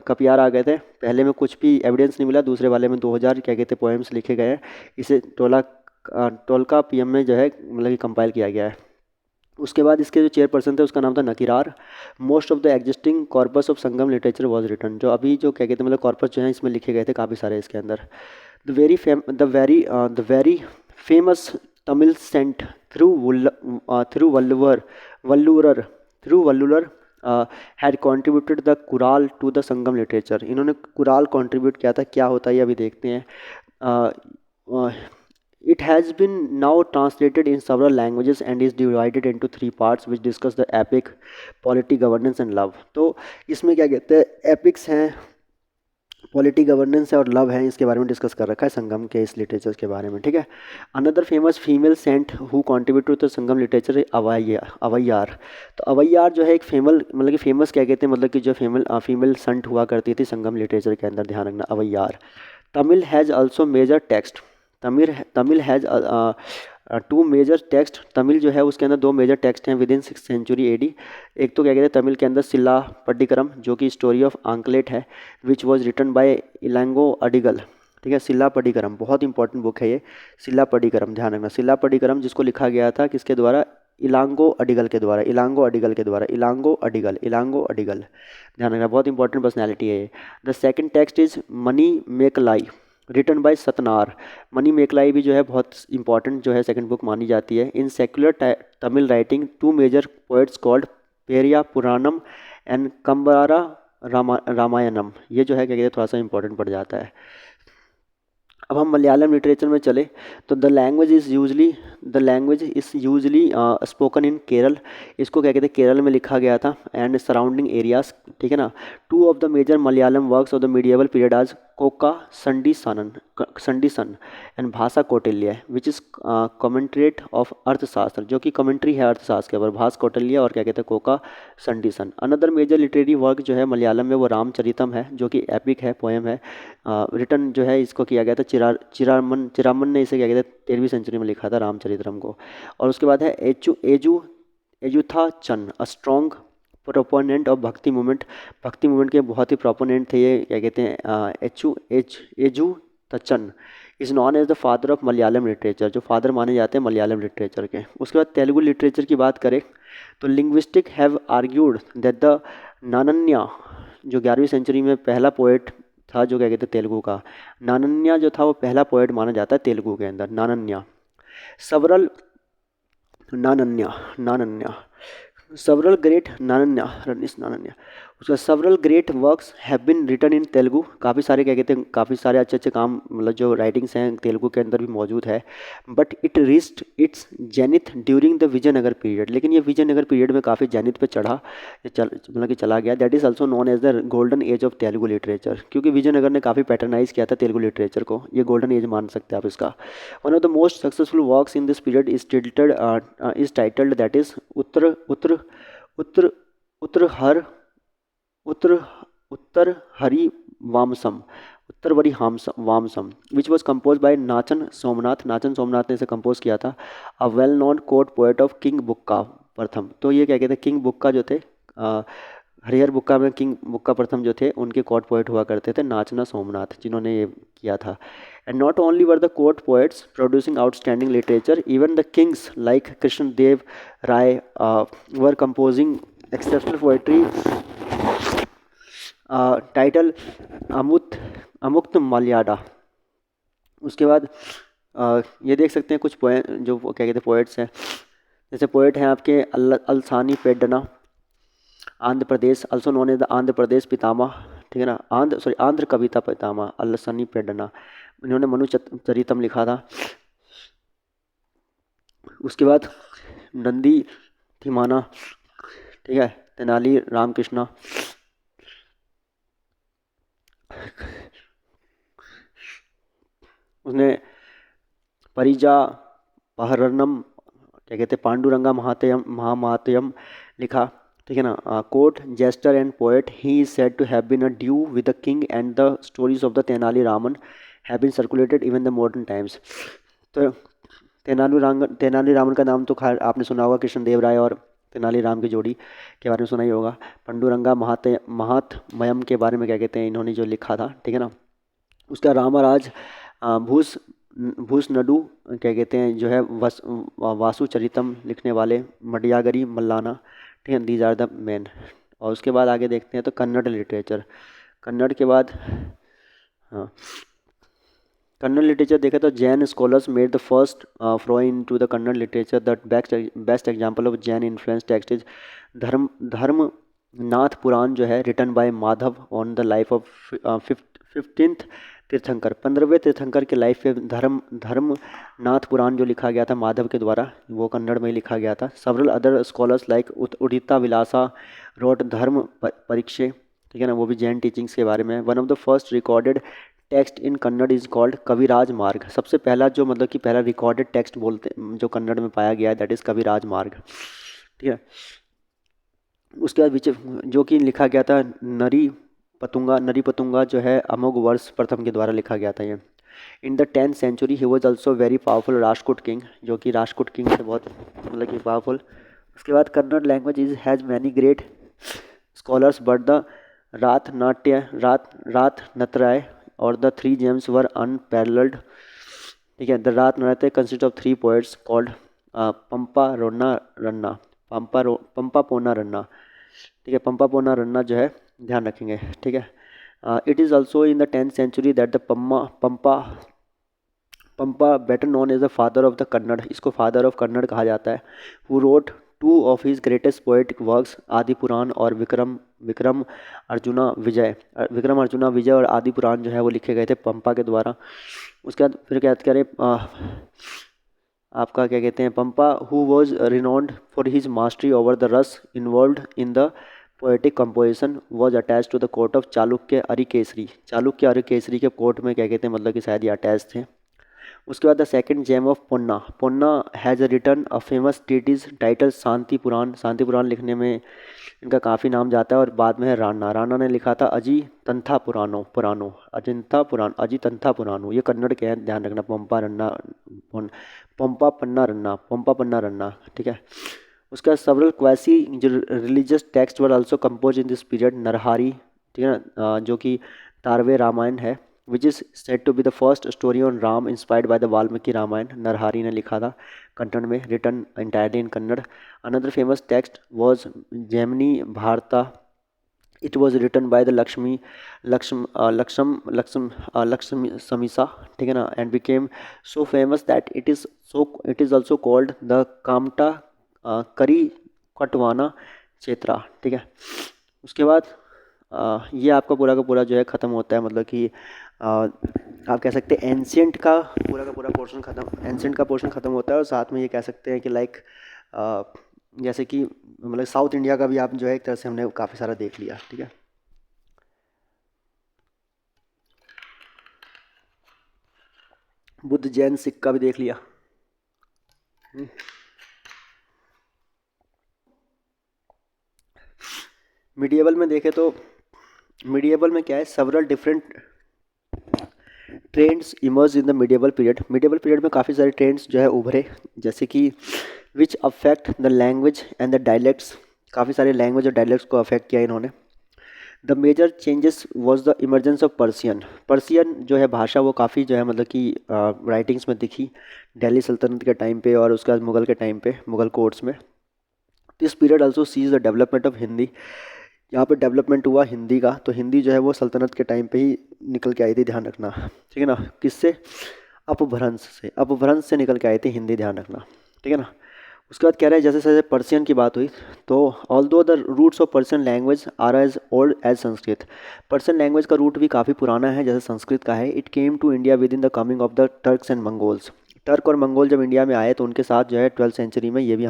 A: कपियार आ गए थे। पहले में कुछ भी एविडेंस नहीं मिला, दूसरे वाले में 2000 क्या कहते पोएम्स लिखे गए हैं, इसे टोलका पीएम में जो है मतलब कि कंपाइल किया गया है। उसके बाद इसके जो चेयरपर्सन थे उसका नाम था Nakkirar. Most of the existing corpus of Sangam literature was written, जो अभी जो क्या कहते हैं मतलब कॉर्पस जो है इसमें लिखे गए थे काफ़ी सारे इसके अंदर। The very famous Tamil saint Vallur had contributed the Kural to the Sangam literature. इन्होंने कुराल कंट्रीब्यूट किया था, क्या होता है ये अभी देखते हैं। It has been now translated in several languages and is divided into three parts which discuss the epic, polity, governance and love. तो इसमें क्या कहते हैं, एपिक्स हैं, पॉलिटी, गवर्नेंस है और लव है, इसके बारे में डिस्कस कर रखा है संगम के इस लिटरेचर के बारे में, ठीक है। Another famous female saint who contribute to the Sangam literature है अवैयार। तो अवैयार जो है एक मतलब कि फेमस क्या कहते हैं, मतलब कि जो फीमेल संट हुआ करती थी संगम लिटरेचर के अंदर, ध्यान रखना Avvaiyar. Tamil has also major text, Tamil has two major text, Tamil जो है उसके अंदर दो मेजर टेक्स्ट हैं within 6th century AD. एक तो क्या कहते हैं तमिल के अंदर सिल्ला पड्डिकरम जो कि स्टोरी ऑफ आंकलेट है, which was written bye Elango अडिगल, ठीक है। सिल्ला पड्डिकरम बहुत इंपॉर्टेंट बुक है ये, सिल्ला पड्डिकरम, ध्यान रखना सिल्ला पड्डिकरम, जिसको लिखा गया था किसके द्वारा, इलांगो अडिगल के द्वारा, इलांगो अडिगल के द्वारा, इलांगो अडिगल, ध्यान रखना बहुत इंपॉर्टेंट पर्सनैलिटी है ये। The second text is Manimekalai written by Sattanar. Manimekalai भी जो है बहुत इंपॉर्टेंट जो है सेकंड बुक मानी जाती है। In secular Tamil writing two major poets called Periya Puranam and Kamba Ramayanam, ये जो है क्या कहते हैं थोड़ा सा इंपॉर्टेंट पड़ जाता है। अब हम मलयालम लिटरेचर में चले तो the language is usually spoken in Kerala, इसको क्या कहते हैं केरल में लिखा गया था, एंड सराउंडिंग एरियाज, ठीक है ना। Two of the major Malayalam works of the medieval period आज Kokasandesam and Bhasha Kautilya which is commentary of Arthashastra, जो कि कमेंट्री है अर्थशास्त्र के ऊपर, भाषा कौटिल्य और क्या कहते हैं Koka Sandesam. Another major literary work जो है मलयालम में वो रामचरितम है, जो कि एपिक है, पोएम है, रिटर्न जो है इसको किया गया था चिरामन ने इसे क्या कहते हैं 13वीं सेंचुरी में लिखा था रामचरितम को। और उसके बाद है Ezhuthachan, a strong proponent of bhakti movement, bhakti movement के बहुत ही प्रोपोनेंट थे ये, क्या कहते हैं Ezhuthachan is known as the father of Malayalam literature, जो फादर माने जाते हैं मलयालम लिटरेचर के। उसके बाद तेलुगु लिटरेचर की बात करें तो linguistic have argued that the Nannaya, जो 11वीं सेंचुरी में पहला पोएट था, जो क्या कहते हैं तेलुगु का, नानन्या जो था वो पहला पोएट माना जाता है तेलुगु के अंदर, नानन्या। सवरल नानन्या several great नानन्या रनिस नानन्या, उसका several great works have been written in Telugu, काफ़ी सारे क्या कहते हैं काफ़ी सारे अच्छे अच्छे काम मतलब जो राइटिंग्स हैं तेलुगु के अंदर भी मौजूद है। But it reached its zenith during the Vijayanagar period, लेकिन ये विजयनगर पीरियड में काफ़ी जेनिथ पे चढ़ा, मतलब कि चला गया। That is also known as the golden age of Telugu literature, क्योंकि विजयनगर ने काफ़ी पैटर्नाइज किया था तेलुगु लिटरेचर को, ये गोल्डन एज मान सकते हैं आप इसका। One of the most successful works in this period is titled that is Uttara Uttara Hari Vamsam, Uttaravari Vamsam, which was compose by Nachana Somanatha ने इसे कंपोज किया था। A well known court poet of king Bukka प्रथम, तो ये क्या कहते हैं किंग बुक्का जो थे, हरिहर बुक्का में किंग बुक्का प्रथम जो थे उनके कोर्ट पोएट हुआ करते थे नाचना सोमनाथ, जिन्होंने ये किया था। And not only were the court poets producing outstanding literature, even the kings like Krishnadeva Raya were composing exceptional poetry title Amuktamalyada. उसके बाद ये देख सकते हैं कुछ पोएम जो क्या कहते हैं पोएट्स हैं, जैसे पोएट हैं आपके Allasani Peddana, Andhra Pradesh, also known as the Andhra Pradesh Pitamaha, ठीक है ना, आंध्र कविता पितामह अलसानी पेड्डना, इन्होंने मनु चरितम लिखा था। उसके बाद नंदी थिमाना, ठीक है, तेनाली रामकृष्णा, उसने परिजा पहरनम क्या कहते हैं पांडुरंगा महामातयम लिखा, ठीक है ना। Court jester and poet, he is said to have been a due with the king and the stories of the Tenali Raman have been circulated even the modern times. तो तेनाली रामन का नाम तो खैर आपने सुना होगा, कृष्णदेव राय और तेनाली राम की जोड़ी के बारे में सुना ही होगा। पांडुरंगा महात्मयम के बारे में क्या कहते हैं इन्होंने जो लिखा था, ठीक है ना। उसका रामाराज भूस नडू क्या कहते हैं जो है वासु चरितम लिखने वाले मडियागरी मल्लाना, ठीक है, दीज आर द मेन। और उसके बाद आगे देखते हैं तो कन्नड़ लिटरेचर, कन्नड़ के बाद हाँ कन्नड़ लिटरेचर देखा तो Jain scholars made the first foray into the Kannada literature, that best example of Jain influence text is Dharmanatha Purana जो है, written by Madhava on the life of 15th Tirthankara, 15वें तीर्थंकर के लाइफ पे धर्मनाथ पुराण जो लिखा गया था माधव के द्वारा, वो कन्नड़ में ही लिखा गया था। सेवरल अदर स्कॉलर्स लाइक उदिता विलासा रोट धर्म परीक्षे, ठीक है ना, वो भी जैन टीचिंग्स के बारे में। One of the first recorded text in Kannada is called Kavirajamarga, सबसे पहला जो मतलब कि पहला रिकॉर्डेड टेक्स्ट बोलते जो कन्नड़ में पाया गया है दैट इज़ कविराज मार्ग, ठीक है। उसके बाद जो कि लिखा गया था नरी पतुंगा जो है अमोघ वर्ष प्रथम के द्वारा लिखा गया था ये। In the 10th century he was also very powerful Rajkot king, जो कि राजकोट किंग से बहुत मतलब कि पावरफुल। उसके बाद Kannada language is has many great scholars but the रात नतराय और the three James were unparalleled, ठीक है। द रात नृत्य कंसिस्ट ऑफ 3 पोएट्स कॉल्ड पंपा पोना रन्ना, ठीक है। पंपा पोना रन्ना जो है ध्यान रखेंगे, ठीक है। It is also in the 10th century that the Pampa better known as the father of the Kannada, इसको फादर ऑफ कन्नड़ कहा जाता है। Who wrote 2 of his greatest poetic works Adi Purana और विक्रम अर्जुना विजय और आदि पुराण जो है वो लिखे गए थे पंपा के द्वारा। उसके बाद फिर क्या करें आपका क्या कहते हैं, Pampa who was renowned for his mastery over the rasa involve in the poetic composition was attach to the court of Chalukya Arikesari के कोर्ट में क्या कहते हैं मतलब कि शायद ये अटैच थे। उसके बाद the second gem of Ponna has written a famous treatise title Shanti Purana लिखने में इनका काफ़ी नाम जाता है। और बाद में है राणा ने लिखा था अजितंथा पुराणो, ये कन्नड़ के हैं, ध्यान रखना, पंपा पन्ना रन्ना, ठीक है। उसका several quasi religious text were also compose in this period, Narahari, ठीक है ना, जो कि तारवे रामायण है, which is said to be the first story on Ram inspired by the Valmiki Ramayana, Narahari ने लिखा था कन्नड़ में, written entirely in Kannada. Another famous text was Jaimini Bharata, it was written by the Lakshmisa, ठीक है ना, and became so famous that it is also called the कामटा करी कटवाना क्षेत्रा, ठीक है। उसके बाद ये आपका पूरा का पूरा जो है ख़त्म होता है, मतलब कि आप कह सकते हैं एंशिएंट का पूरा पोर्शन ख़त्म होता है। और साथ में ये कह सकते हैं कि लाइक जैसे कि मतलब साउथ इंडिया का भी आप जो है एक तरह से हमने काफ़ी सारा देख लिया, ठीक है। बुद्ध जैन सिख का भी देख लिया। मिडिएवल में देखें तो मिडिएवल में क्या है, several different trends emerge in the medieval period में काफ़ी सारे ट्रेंड्स जो है उभरे, जैसे कि which affect the language and the dialects, काफ़ी सारे लैंग्वेज और डायलेक्ट्स को अफेक्ट किया इन्होंने। The major changes was the emergence of Persian जो है भाषा, वो काफ़ी जो है मतलब कि राइटिंग्स में दिखी दिल्ली सल्तनत के टाइम पे और उसके बाद मुग़ल के टाइम पे, मुग़ल कोर्ट्स में। This period also sees the development of Hindi, यहाँ पे डेवलपमेंट हुआ हिंदी का, तो हिंदी जो है वो सल्तनत के टाइम पे ही निकल के आई थी, ध्यान रखना, ठीक है ना। किससे? अपभ्रंश से निकल के आई थी हिंदी, ध्यान रखना, ठीक है ना। उसके बाद कह रहे हैं जैसे जैसे पर्शियन की बात हुई तो although the roots of Persian language are as old as Sanskrit, Persian language का रूट भी काफ़ी पुराना है जैसे संस्कृत का है। It came to India with in the coming of the Turks and Mongols, Turk और मंगोल जब इंडिया में आए तो उनके साथ जो है 12th सेंचुरी में ये भी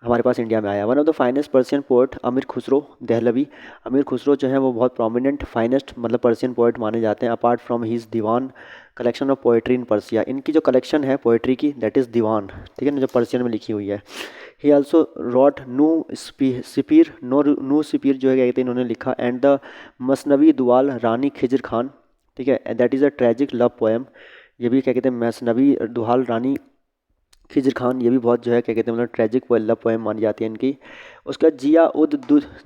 A: हमारे पास इंडिया में आया। One of the finest Persian poet Amir Khusro Dehlavi, Amir Khusro जो है वो बहुत प्रोमिनेंट फाइनेस्ट मतलब पर्शियन पोएट माने जाते हैं। Apart from his Diwan collection of poetry in Persia, इनकी जो कलेक्शन है पोएट्री की दैट इज़ दीवान, ठीक है ना, जो पर्शियन में लिखी हुई है। ही आल्सो रॉट नू सिपीर जो है क्या कहते हैं इन्होंने लिखा, एंड द मसनवी दुआल रानी खिजर खान, ठीक है, that is a tragic love poem, ये भी क्या कहते हैं मसनवी दुआल रानी खिजर खान, ये भी बहुत जो है क्या कहते हैं मतलब ट्रेजिक लव पोएम मानी जाती है इनकी। उसके बाद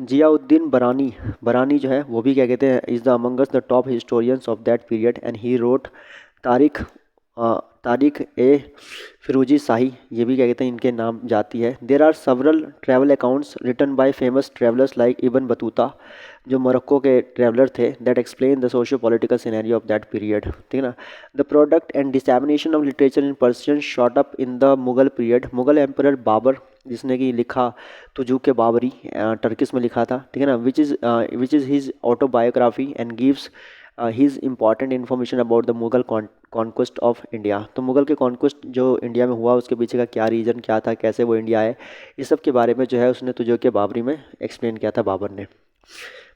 A: जियाउद्दीन बरानी जो है वो भी क्या कहते हैं is the Among Us the top historians of that period, and he wrote तारीख ए फिरोजी शाही, ये भी क्या कहते हैं इनके नाम जाती है। There are several travel accounts written by famous travellers like Ibn Battuta, जो मोरक्को के ट्रैवलर थे, that explain the socio political scenario of that period, ठीक है ना। The product and dissemination of literature in Persian shot up in the Mughal period, Mughal emperor Babur जिसने कि लिखा तुजूक के बाबरी टर्किश में लिखा था, ठीक है ना, which is his autobiography and gives his important information about the Mughal conquest of India. तो मुगल के कॉन्क्वेस्ट जो इंडिया में हुआ उसके पीछे का क्या रीज़न क्या था, कैसे वो इंडिया आए, इस सब के बारे में जो है उसने तुजुक बाबरी में एक्सप्लेन किया था बाबर ने।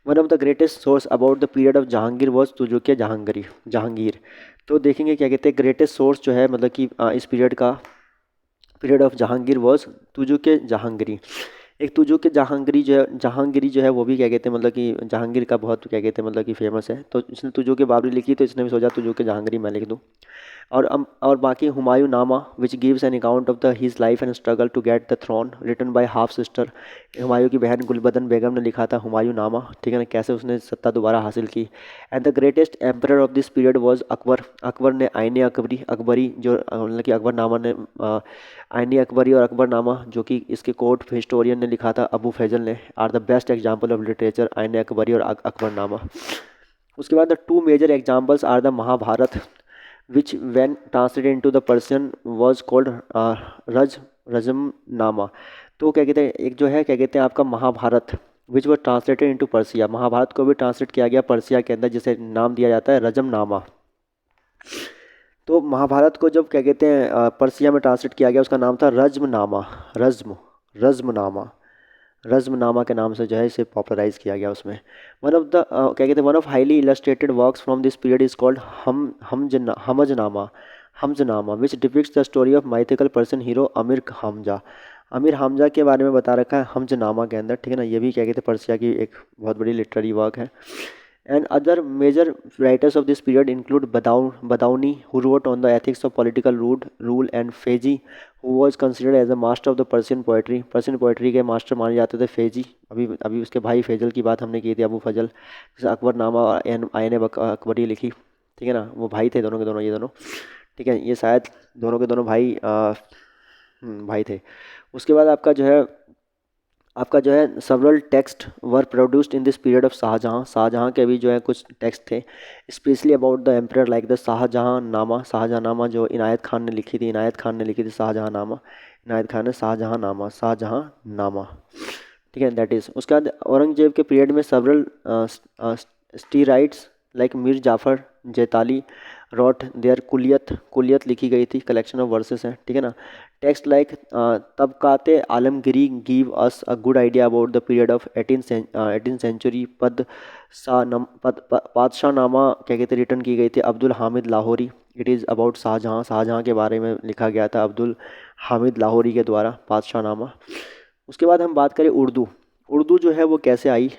A: One of the greatest source about the period of Jahangir was Tuzuk Jahangir. तो देखेंगे क्या कहते हैं ग्रेटेस्ट सोर्स जो है मतलब कि इस period of Jahangir was Tuzuk Jahangiri. एक तुजुक जहांगीरी जो है वो भी क्या कहते हैं मतलब कि जहांगीर का बहुत क्या कहते हैं मतलब कि फेमस है। तो इसने तुजुक बाबरी लिखी तो इसने भी सोचा तुजुक जहांगीरी मैं लिख दूँ। और बाकी Humayun Nama which gives an account of the his life and struggle to get the throne written by half sister. Humayun की बहन गुलबदन बेगम ने लिखा था हुमायूं नामा, ठीक है ना, कैसे उसने सत्ता दोबारा हासिल की। And the greatest emperor of this period was Akbar. Akbar ने आईने अकबरी जो मतलब कि अकबरनामा ने आईने अकबरी और अकबरनामा जो कि इसके कोर्ट हिस्टोरियन ने लिखा था अबू फैजल ने, are the best example of literature Ain-i Akbari और अकबरनामा। उसके बाद the two major examples are the Mahabharata which when translated into the Persian was called Razmnama. तो क्या कहते हैं एक जो है क्या कहते हैं आपका Mahabharata which was translated into Persia, Mahabharata को भी ट्रांसलेट किया गया पर्सिया के अंदर जिसे नाम दिया जाता है रजमनामा। तो महाभारत को जब क्या कहते हैं पर्सिया में ट्रांसलेट किया गया उसका नाम था रज्मनामा। रज्मनामा रज्मनामा के नाम से जो है इसे पॉपुलराइज किया गया उसमें। वन ऑफ द क्या कहते हैं one of highly illustrated works from this period is called Hamzanama which depicts the story of mythical person hero Amir Hamza के बारे में बता रखा है हमजनामा के अंदर, ठीक है ना। ये भी क्या कहते हैं पर्सिया की एक बहुत बड़ी लिटरेरी वर्क है। And other major writers of this period include Badauni, who wrote on the ethics of political rule, and Feyji, who was considered as a master of the Persian poetry. Persian poetry के master माने जाते थे फेजी। अभी उसके भाई फैजल की बात हमने की थी, अबू फजल, जैसे अकबरनामा और आयन अकबरी लिखी, ठीक है ना। वो भाई थे दोनों के दोनों, ये दोनों, ठीक है, ये शायद दोनों के दोनों भाई थे। उसके बाद आपका जो है several text were produced in this period of Shahjahan के भी जो है कुछ टेक्स्ट थे specially about the emperor like the Shahjahannama जो इनायत खान ने लिखी थी शाहजहाँनामा, इनायत खान ने शाहजहाँनामा, ठीक है, दैट इज़। उसके बाद औरंगजेब के पीरियड में several satirists like Mir Jafar Zatalli wrote their Kulliyat लिखी गई थी, कलेक्शन ऑफ वर्सेस है, ठीक है ना। Text like Tabaqat Alamgiri give us a good idea about the period of 18th century. Padshahnama क्या कहते रिटर्न की गई थी Abdul Hamid Lahori. It is about Shahjahan के बारे में लिखा गया था अब्दुल हामिद लाहौरी के द्वारा पातशाहनामा। उसके बाद हम बात करें उर्दू जो है वो कैसे आई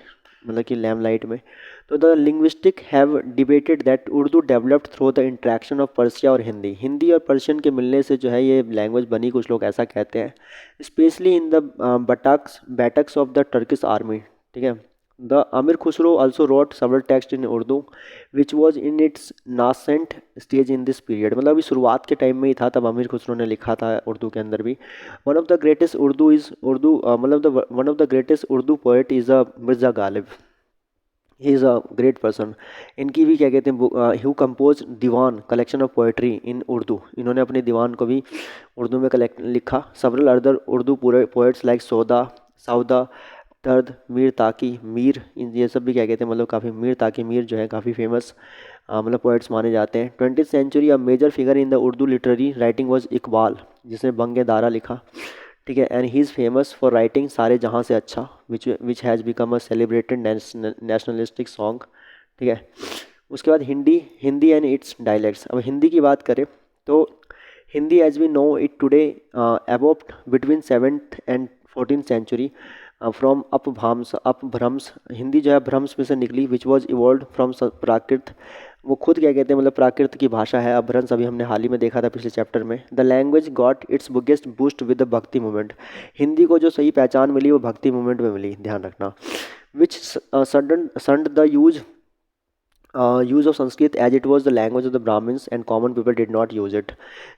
A: मतलब कि लैमलाइट में। तो the linguistic have debated that Urdu developed through the interaction of Persia और हिंदी और पर्शियन के मिलने से जो है ये लैंग्वेज बनी, कुछ लोग ऐसा कहते हैं, specially in the battles of the Turkish army, ठीक है। The Amir Khusrau also wrote several text in Urdu which was in its nascent stage in this period. मतलब अभी शुरुआत के टाइम में ही था तब अमीर खुसरो ने लिखा था उर्दू के अंदर भी। One of the greatest Urdu poet is a Mirza Ghalib. He is a great person. इनकी भी क्या कहते हैं who compose Diwan collection of poetry in Urdu, इन्होंने अपने दीवान को भी उर्दू में लिखा। Several other Urdu poets like Sauda Dard Mir ताकी मीर, ये सब भी क्या कहते हैं मतलब काफ़ी मीर जो है काफ़ी फेमस मतलब पोएट्स माने जाते हैं। 20th century a major figure in the Urdu literary writing was Iqbal, जिसने बंग दारा लिखा, ठीक है। And he is famous for writing Saare Jahan Se Achha which has become a celebrated nationalistic song, ठीक है। उसके बाद हिंदी एंड इट्स डायलेक्ट्स। अब हिंदी की बात करें तो Hindi as we know it today evolved between 7th and 14th century from Apabhramsha. Hindi जो है भ्रंश में से निकली which was evolve from Prakrit. वो खुद क्या कहते हैं मतलब प्राकृत की भाषा है अपभ्रंश, अभी हमने हाल ही में देखा था पिछले चैप्टर में। The language got its biggest boost with the bhakti movement. Hindi को जो सही पहचान मिली वो भक्ति मूवमेंट में मिली, ध्यान रखना। Which shunned the use of Sanskrit as it was the language of the Brahmins and common people did not use it.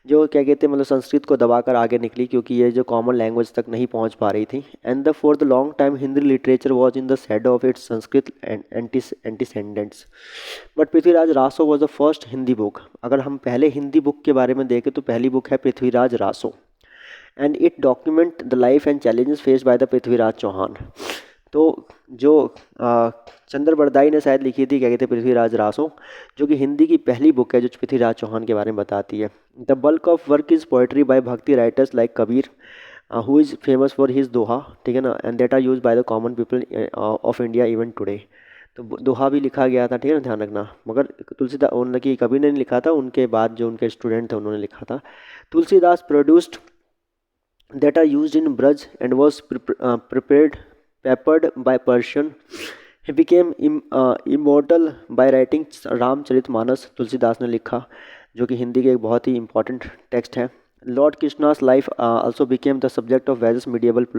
A: जो क्या कहते हैं मतलब संस्कृत को दबाकर आगे निकली क्योंकि ये जो कॉमन लैंग्वेज तक नहीं पहुंच पा रही थी। And the for the long time Hindi literature was in the shadow of its Sanskrit antecedents. But Prithviraj Raso was the first Hindi book. अगर हम पहले हिंदी बुक के बारे में देखें तो पहली बुक है Prithviraj Raso and it document the life and challenges faced by the Prithviraj Chauhan. तो जो चंद्र बरदाई ने शायद लिखी थी, क्या कहते हैं, पृथ्वीराज रासो, जो कि हिंदी की पहली बुक है जो पृथ्वीराज चौहान के बारे में बताती है। The bulk of work is poetry by bhakti writers like Kabir, who is famous for his doha, ठीक है ना, and that are use by the common people of India even today. तो दोहा भी लिखा गया था, ठीक है ना, ध्यान रखना, मगर तुलसीदास उनकी कबीर ने नहीं लिखा था, उनके बाद जो उनके स्टूडेंट थे उन्होंने लिखा था। Tulsidas produced that are used in Braj and was prepared peppered by Persian. He became immortal by writing Ramcharitmanas, Tulsidas ने लिखा, जो कि हिंदी के एक बहुत ही इंपॉर्टेंट टेक्स्ट है। Lord Krishna's life also became the subject of various medieval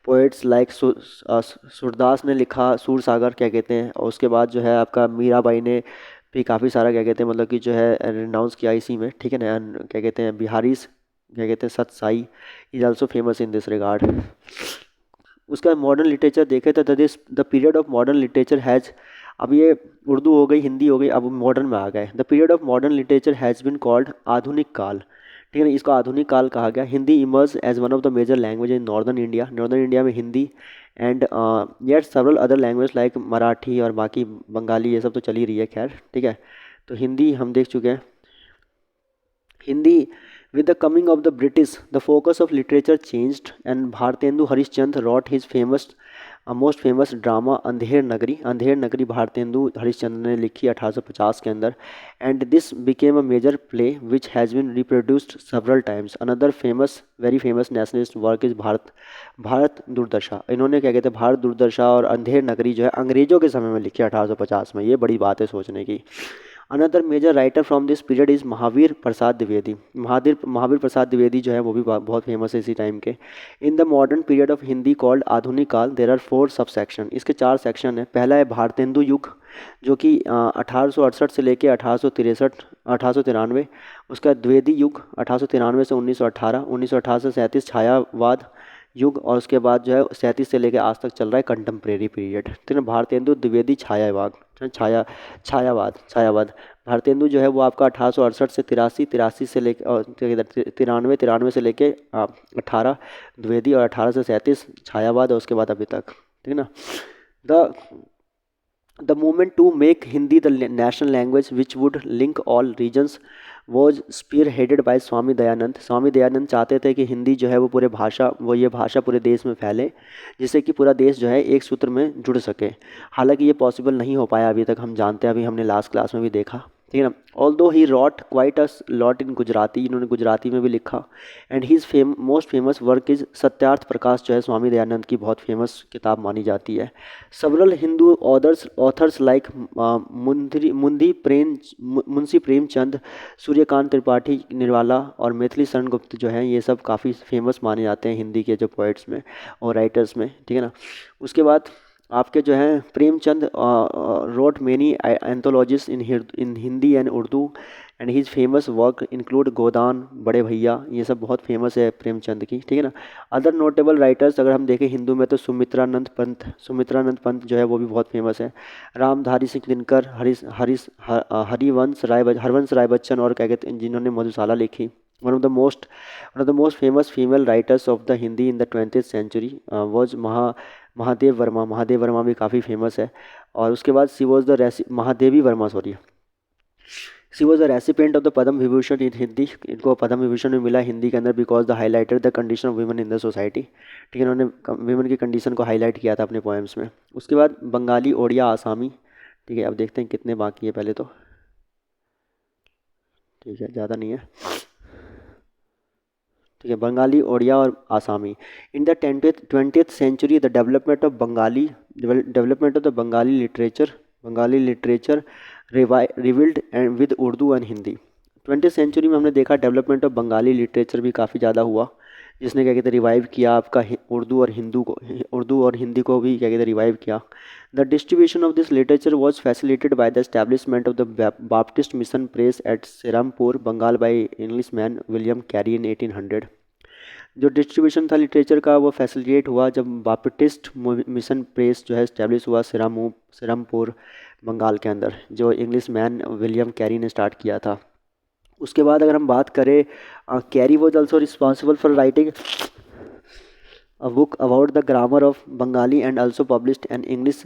A: poets like Surdas ने लिखा सूर सागर, क्या कहते हैं, और उसके बाद जो है आपका मीराबाई ने भी काफ़ी सारा, क्या कहते हैं, मतलब कि जो है रिनाउंस किया इसी में, ठीक है ना, क्या कहते हैं, बिहारी, क्या कहते हैं, सत Sai is also famous in this regard. उसका मॉडर्न लिटरेचर देखे तो this the period of modern literature has, अब ये उर्दू हो गई, हिंदी हो गई, अब मॉडर्न में आ गए। The period of modern literature has been called आधुनिक काल, ठीक है ना, इसको आधुनिक काल कहा गया। Hindi emerge as one of the major language in northern India, northern India में Hindi, and yet several other language like Marathi और बाकी बंगाली, ये सब तो चल ही रही है, खैर, ठीक है। तो हिंदी हम देख चुके हैं। Hindi, with the coming of the British, the focus of literature changed, and Bhartendu Harishchandra wrote his most famous drama Andher Nagari. Andher Nagari Bharatendu Harishchandra ने लिखी 1850 के अंदर, and this became a major play which has been reproduced several times. Another very famous nationalist work is Bharat दुर्दशा। इन्होंने, क्या कहते हैं, भारत दुर्दशा और अंधेर नगरी जो है अंग्रेजों के समय में लिखी 1850 में, ये बड़ी बात है सोचने की। Another major writer from this period is Mahavir Prasad Dwivedi. Mahavir Prasad Dwivedi जो है वो भी बहुत फेमस है इसी टाइम के। In the modern period of Hindi called आधुनिक काल देर आर 4 सब सेक्शन, इसके 4 सेक्शन है। पहला है भारतेंदु युग, जो कि 1868 से लेके 1893। उसका द्विवेदी युग 1893 से 1918, 1918 से 37 छायावाद युग, और उसके बाद जो है 37 से लेकर आज तक चल रहा है कंटेम्प्रेरी पीरियड, ठीक है। भारतेंदु द्विवेदी छायावाद। भारतेंदु जो है वो आपका 1868 से 83 से लेकर 93 से लेके 18 द्विवेदी, और 18 से 37 छायावाद, और उसके बाद अभी तक, ठीक है ना। The movement to make Hindi the national language which would link all regions was spearheaded by Swami Dayanand. Swami Dayanand चाहते थे कि हिंदी जो है वो ये भाषा पूरे देश में फैले, जिससे कि पूरा देश जो है एक सूत्र में जुड़ सके। हालांकि ये पॉसिबल नहीं हो पाया अभी तक, हम जानते हैं, अभी हमने लास्ट क्लास में भी देखा, ठीक है ना। Although he wrote quite a lot in Gujarati, इन्होंने गुजराती में भी लिखा। And his most famous work is Satyarth Prakash, जो है स्वामी दयानंद की बहुत फेमस किताब मानी जाती है। Several Hindu authors like Munshi Premchand, Suryakant Tripathi Nirala और मैथिली शरण गुप्त जो हैं, ये सब काफ़ी फेमस माने जाते हैं हिंदी के जो पोइट्स में और राइटर्स में, ठीक है ना। उसके बाद आपके जो हैं Premchand wrote many anthologies in Hindi and Urdu, and his famous work include Godan, Bade Bhaiya, ये सब बहुत फेमस है प्रेमचंद की, ठीक है ना। अदर नोटेबल राइटर्स अगर हम देखें हिंदू में तो सुमित्रानंद पंत जो है वो भी बहुत फेमस है। रामधारी सिंह दिनकर, हरिवंश राय बच्चन, और क्या कहते हैं, जिन्होंने मधुशाला लिखी। One of the most famous female writers of the Hindi in the 20th century was Mahadev Verma भी काफ़ी फेमस है। और उसके बाद she was the Mahadevi Verma, she was the recipient of the Padma Vibhushan in Hindi. इनको पद्म विभूषण में मिला हिंदी के अंदर because the highlighted the condition of women in the society, ठीक है। इन्होंने वीमेन की कंडीशन को हाईलाइट किया था अपने पोएम्स में। उसके बाद बंगाली, ओडिया, आसामी, ठीक है। अब देखते हैं कितने बाकी है पहले तो, ठीक है, ज़्यादा नहीं है, ठीक है। बंगाली, ओडिया और Assamese. In the 20th century the development of the Bengali literature revived and with Urdu and Hindi. 20th century में हमने देखा डेवलपमेंट ऑफ बंगाली लिटरेचर भी काफ़ी ज़्यादा हुआ, जिसने, क्या कहते हैं, रिवाइव किया आपका उर्दू और हिंदी को भी, क्या कहते हैं, रिवाइव किया। The distribution of this literature was facilitated by the establishment of the Baptist mission press at Serampore, Bengal, by Englishman William Carey in 1800। जो डिस्ट्रीब्यूशन था लिटरेचर का वो फैसिलिटेट हुआ जब बाप्टिस्ट मिशन प्रेस जो है इस्टेब्लिश हुआ सिरमपुर, बंगाल के अंदर, जो इंग्लिश मैन विलियम कैरी ने स्टार्ट किया था। उसके बाद अगर हम बात करें, carry was also responsible for writing a book about the grammar of Bengali and also published an English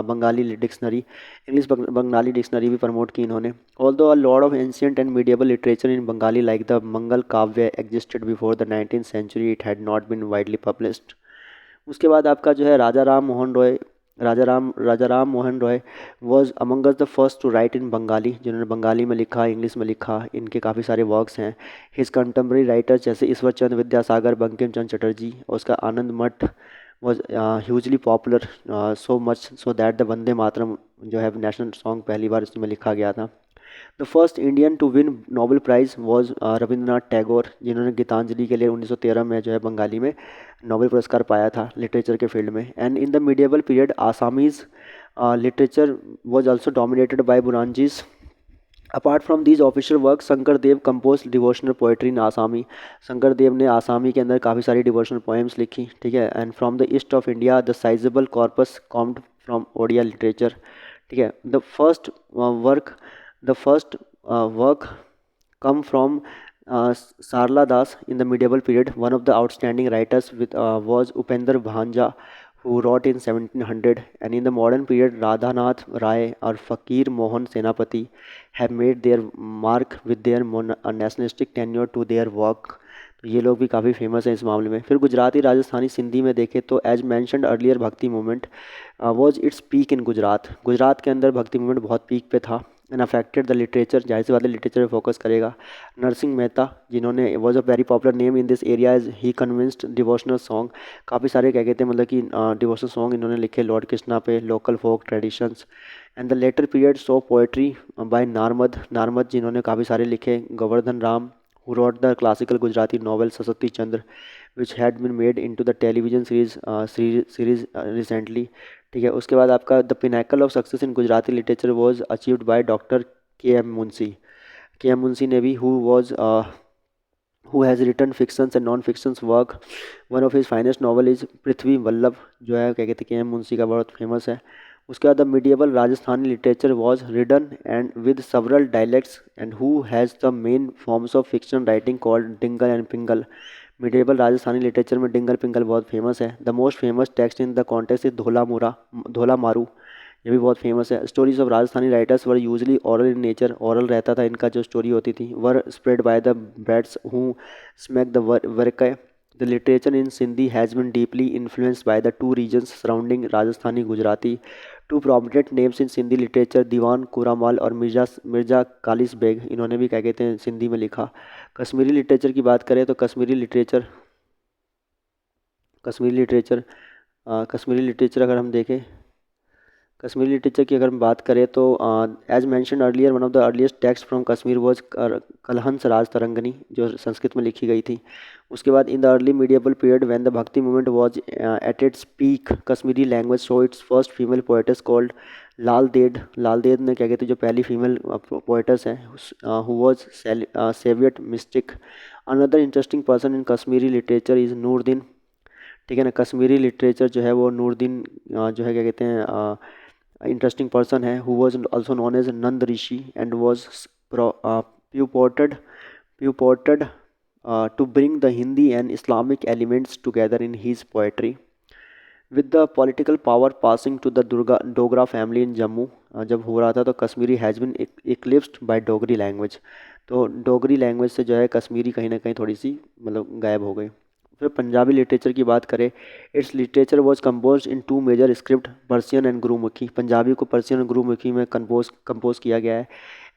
A: Bengali dictionary. English Bengali dictionary भी प्रमोट की इन्होंने. Although a lot of ancient and medieval literature in Bengali like the Mangal Kavya existed before the 19th century, it had not been widely published. उसके बाद आपका जो है Raja Ram Mohan Roy was among the first to write in Bengali, जिन्होंने बंगाली में लिखा, English में लिखा. इनके काफ़ी सारे वर्क्स हैं. हिज कंटेम्प्रेरी राइटर्स जैसे ईश्वर चंद्र विद्यासागर, बंकिम चंद्र चटर्जी और उसका Anand Math was hugely popular, so much so that the Vande Mataram जो है नेशनल सॉन्ग पहली बार इसमें लिखा गया था. The first Indian to win Nobel prize was Rabindranath Tagore, जिन्होंने गीतांजलि के लिए 1913 में जो है बंगाली में नोबेल पुरस्कार पाया था लिटरेचर के फील्ड में. And in the medieval period Assamese literature was also dominated by Buranjis. Apart from these official work, Shankar Dev compose devotional poetry in Assami. Shankar देव ने आसामी के अंदर काफ़ी सारी डिवोशनल पोएम्स लिखी, ठीक है. And from the east of India the sizeable corpus combed from Odia literature, ठीक है. The first work come from Sarla Das in the medieval period. One of the outstanding writers was Upendra Bhanja, who wrote in 1700. And in the modern period, Radhanath Rai or Fakir Mohan Senapati have made their mark with their nationalistic tenure to their work. तो ये लोग भी काफ़ी famous हैं इस मामले में. फिर गुजराती, राजस्थानी, सिंधी में देखें तो एज मैंशनड अर्लियर भक्ति movement was its peak in Gujarat. Gujarat के अंदर भक्ति मूवमेंट बहुत पीक पे था. एंड अफेक्टेड द लिटरेचर, जाहिर सी बात है लिटरेचर पे फोकस करेगा. नरसिंह मेहता, जिन्होंने was a very popular name in this area as he convinced devotional song. काफ़ी सारे क्या कहते हैं मतलब कि डिवोशनल सॉन्ग इन्होंने लिखे लॉर्ड कृष्णा पे, local folk traditions. And the later period saw poetry by Narmad, जिन्होंने काफ़ी सारे लिखे. Govardhan Ram, who wrote the classical Gujarati novel Saraswati Chandra, which had been made into the television series recently. ठीक है. उसके बाद आपका the Pinnacle of success in Gujarati literature was achieved by doctor के एम मुंशी ने भी who has written fictions and non fictions work. One of his finest novel is पृथ्वी वल्लभ, जो है क्या कहते हैं के एम मुंशी का बहुत फेमस है. उसके बाद the medieval Rajasthani literature was ridden and with several dialects and who has the main forms of fiction writing called Dingal and Pingal. Medieval Rajasthani literature में डिंगल पिंगल बहुत फेमस है. The most famous text in the context is धोला मारू, ये भी बहुत famous है. Stories of Rajasthani writers were usually oral in nature, oral रहता था इनका जो स्टोरी होती थी. वर spread by the bats who smack the work. The literature in Sindhi has been deeply influenced by the two regions surrounding Rajasthani Gujarati. Two prominent names in Sindhi literature, दीवान कुरामाल और मिर्जा कालिस bag, इन्होंने भी क्या कहते हैं सिंधी में लिखा. कश्मीरी लिटरेचर की बात करें तो कश्मीरी लिटरेचर अगर हम देखें, कश्मीरी लिटरेचर की अगर हम बात करें तो as mentioned earlier one of the earliest texts from Kashmir was Kalhan's Rajatarangini, जो संस्कृत में लिखी गई थी. उसके बाद in the early medieval period when the bhakti movement was at its peak, Kashmiri language saw its first female poets called Lal Ded ने क्या कहते हैं जो पहली फीमेल पोएटस हैं, who was Shaivite mystic. Another interesting person in Kashmiri literature is Nureddin, ठीक है ना. कश्मीरी लिटरेचर जो है वो नूरदीन जो है क्या कहते हैं इंटरेस्टिंग पर्सन है, who was also known as Nand Rishi and was purported to bring the Hindi and Islamic elements together in his poetry. With the political power passing to the Dogra family in Jammu, जब हो रहा था तो Kashmiri has been eclipsed by Dogri language. तो Dogri language से जो है कश्मीरी कहीं ना कहीं थोड़ी सी मतलब गायब हो गई. फिर पंजाबी लिटरेचर की बात करें, its literature was composed in two major script, Persian and Gurmukhi. Punjabi को पर्सियन और गुरुमुखी में कंपोज किया गया है.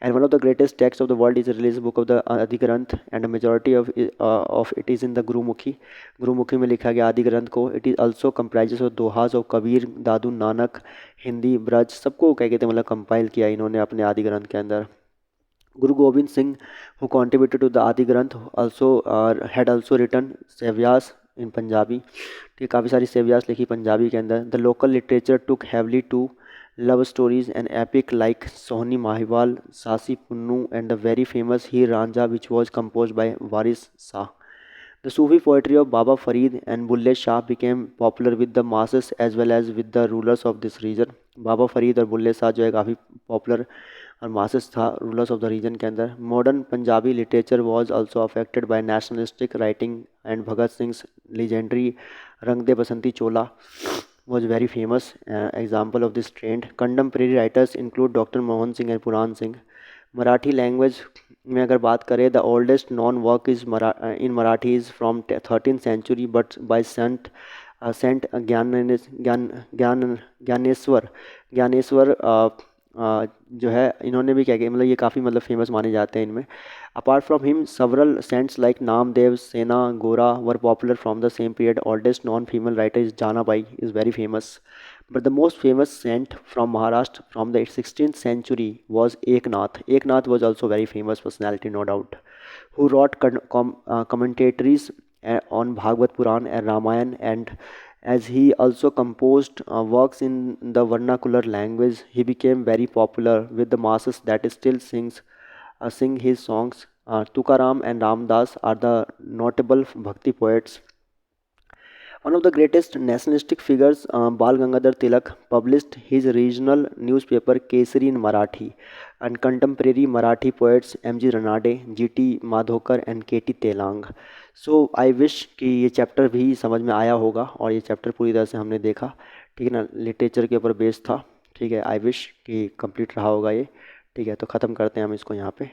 A: And one of the greatest texts of the world is religious book of the Adi Granth and majority of it is in the Gurmukhi में लिखा गया आदि ग्रंथ को. It is also comprises of dohas of Kabir, Dadu Nanak, Hindi, Braj, सबको क्या कहते हैं मतलब कंपाइल किया इन्होंने अपने आदि ग्रंथ के अंदर. Guru Gobind Singh, who contributed to the Adi Granth, had also written सेव्यास in Punjabi. ठीक, काफ़ी सारी सेव्यास लिखी पंजाबी के अंदर. The local literature took heavily to love stories and epic like Sohni Mahiwal, Sasi Punnu and the very famous Heer Ranjha, which was composed by Waris Shah. The Sufi poetry of Baba Farid and Bulle Shah became popular with the masses as well as with the rulers of this region. बाबा फरीद और बुल्ले शाह जो है काफ़ी popular और masses था rulers of the reason के अंदर। Modern Punjabi literature was also affected by nationalistic writing and Bhagat sings legendary रंग दे बसंती चोला was very famous example of this trend. Contemporary writers include doctor Mohan Singh and Puran Singh. Marathi language में अगर बात करें, the oldest known work is in Marathi is from 13th century but by saint Dnyaneshwar Dnyaneshwar जो है इन्होंने भी क्या किया, मतलब ये काफ़ी मतलब फेमस माने जाते हैं इनमें। Apart from him several saints like Namdev, Sena, Gora were popular from the same period. Oldest known female writer is Janabai is very famous. But the most famous saint from Maharashtra from the 16th century was Eknath. Eknath was also very famous personality, no doubt, who wrote commentaries on Bhagavad Puran and Ramayana, and as he also composed works in the vernacular language, he became very popular with the masses that still sing his songs. Tukaram and Ramdas are the notable bhakti poets. One of the greatest nationalistic figures, Bal Gangadhar Tilak, published his regional newspaper Kesari in Marathi, and contemporary Marathi poets M.G. Ranade, G.T. Madhokar and K.T. Telang. So I wish कि ये chapter भी समझ में आया होगा और ये chapter पूरी तरह से हमने देखा, ठीक है ना, लिटरेचर के ऊपर बेस्ड था। ठीक है, आई विश कि कंप्लीट रहा होगा ये। ठीक है, तो ख़त्म करते हैं हम इसको यहाँ पे।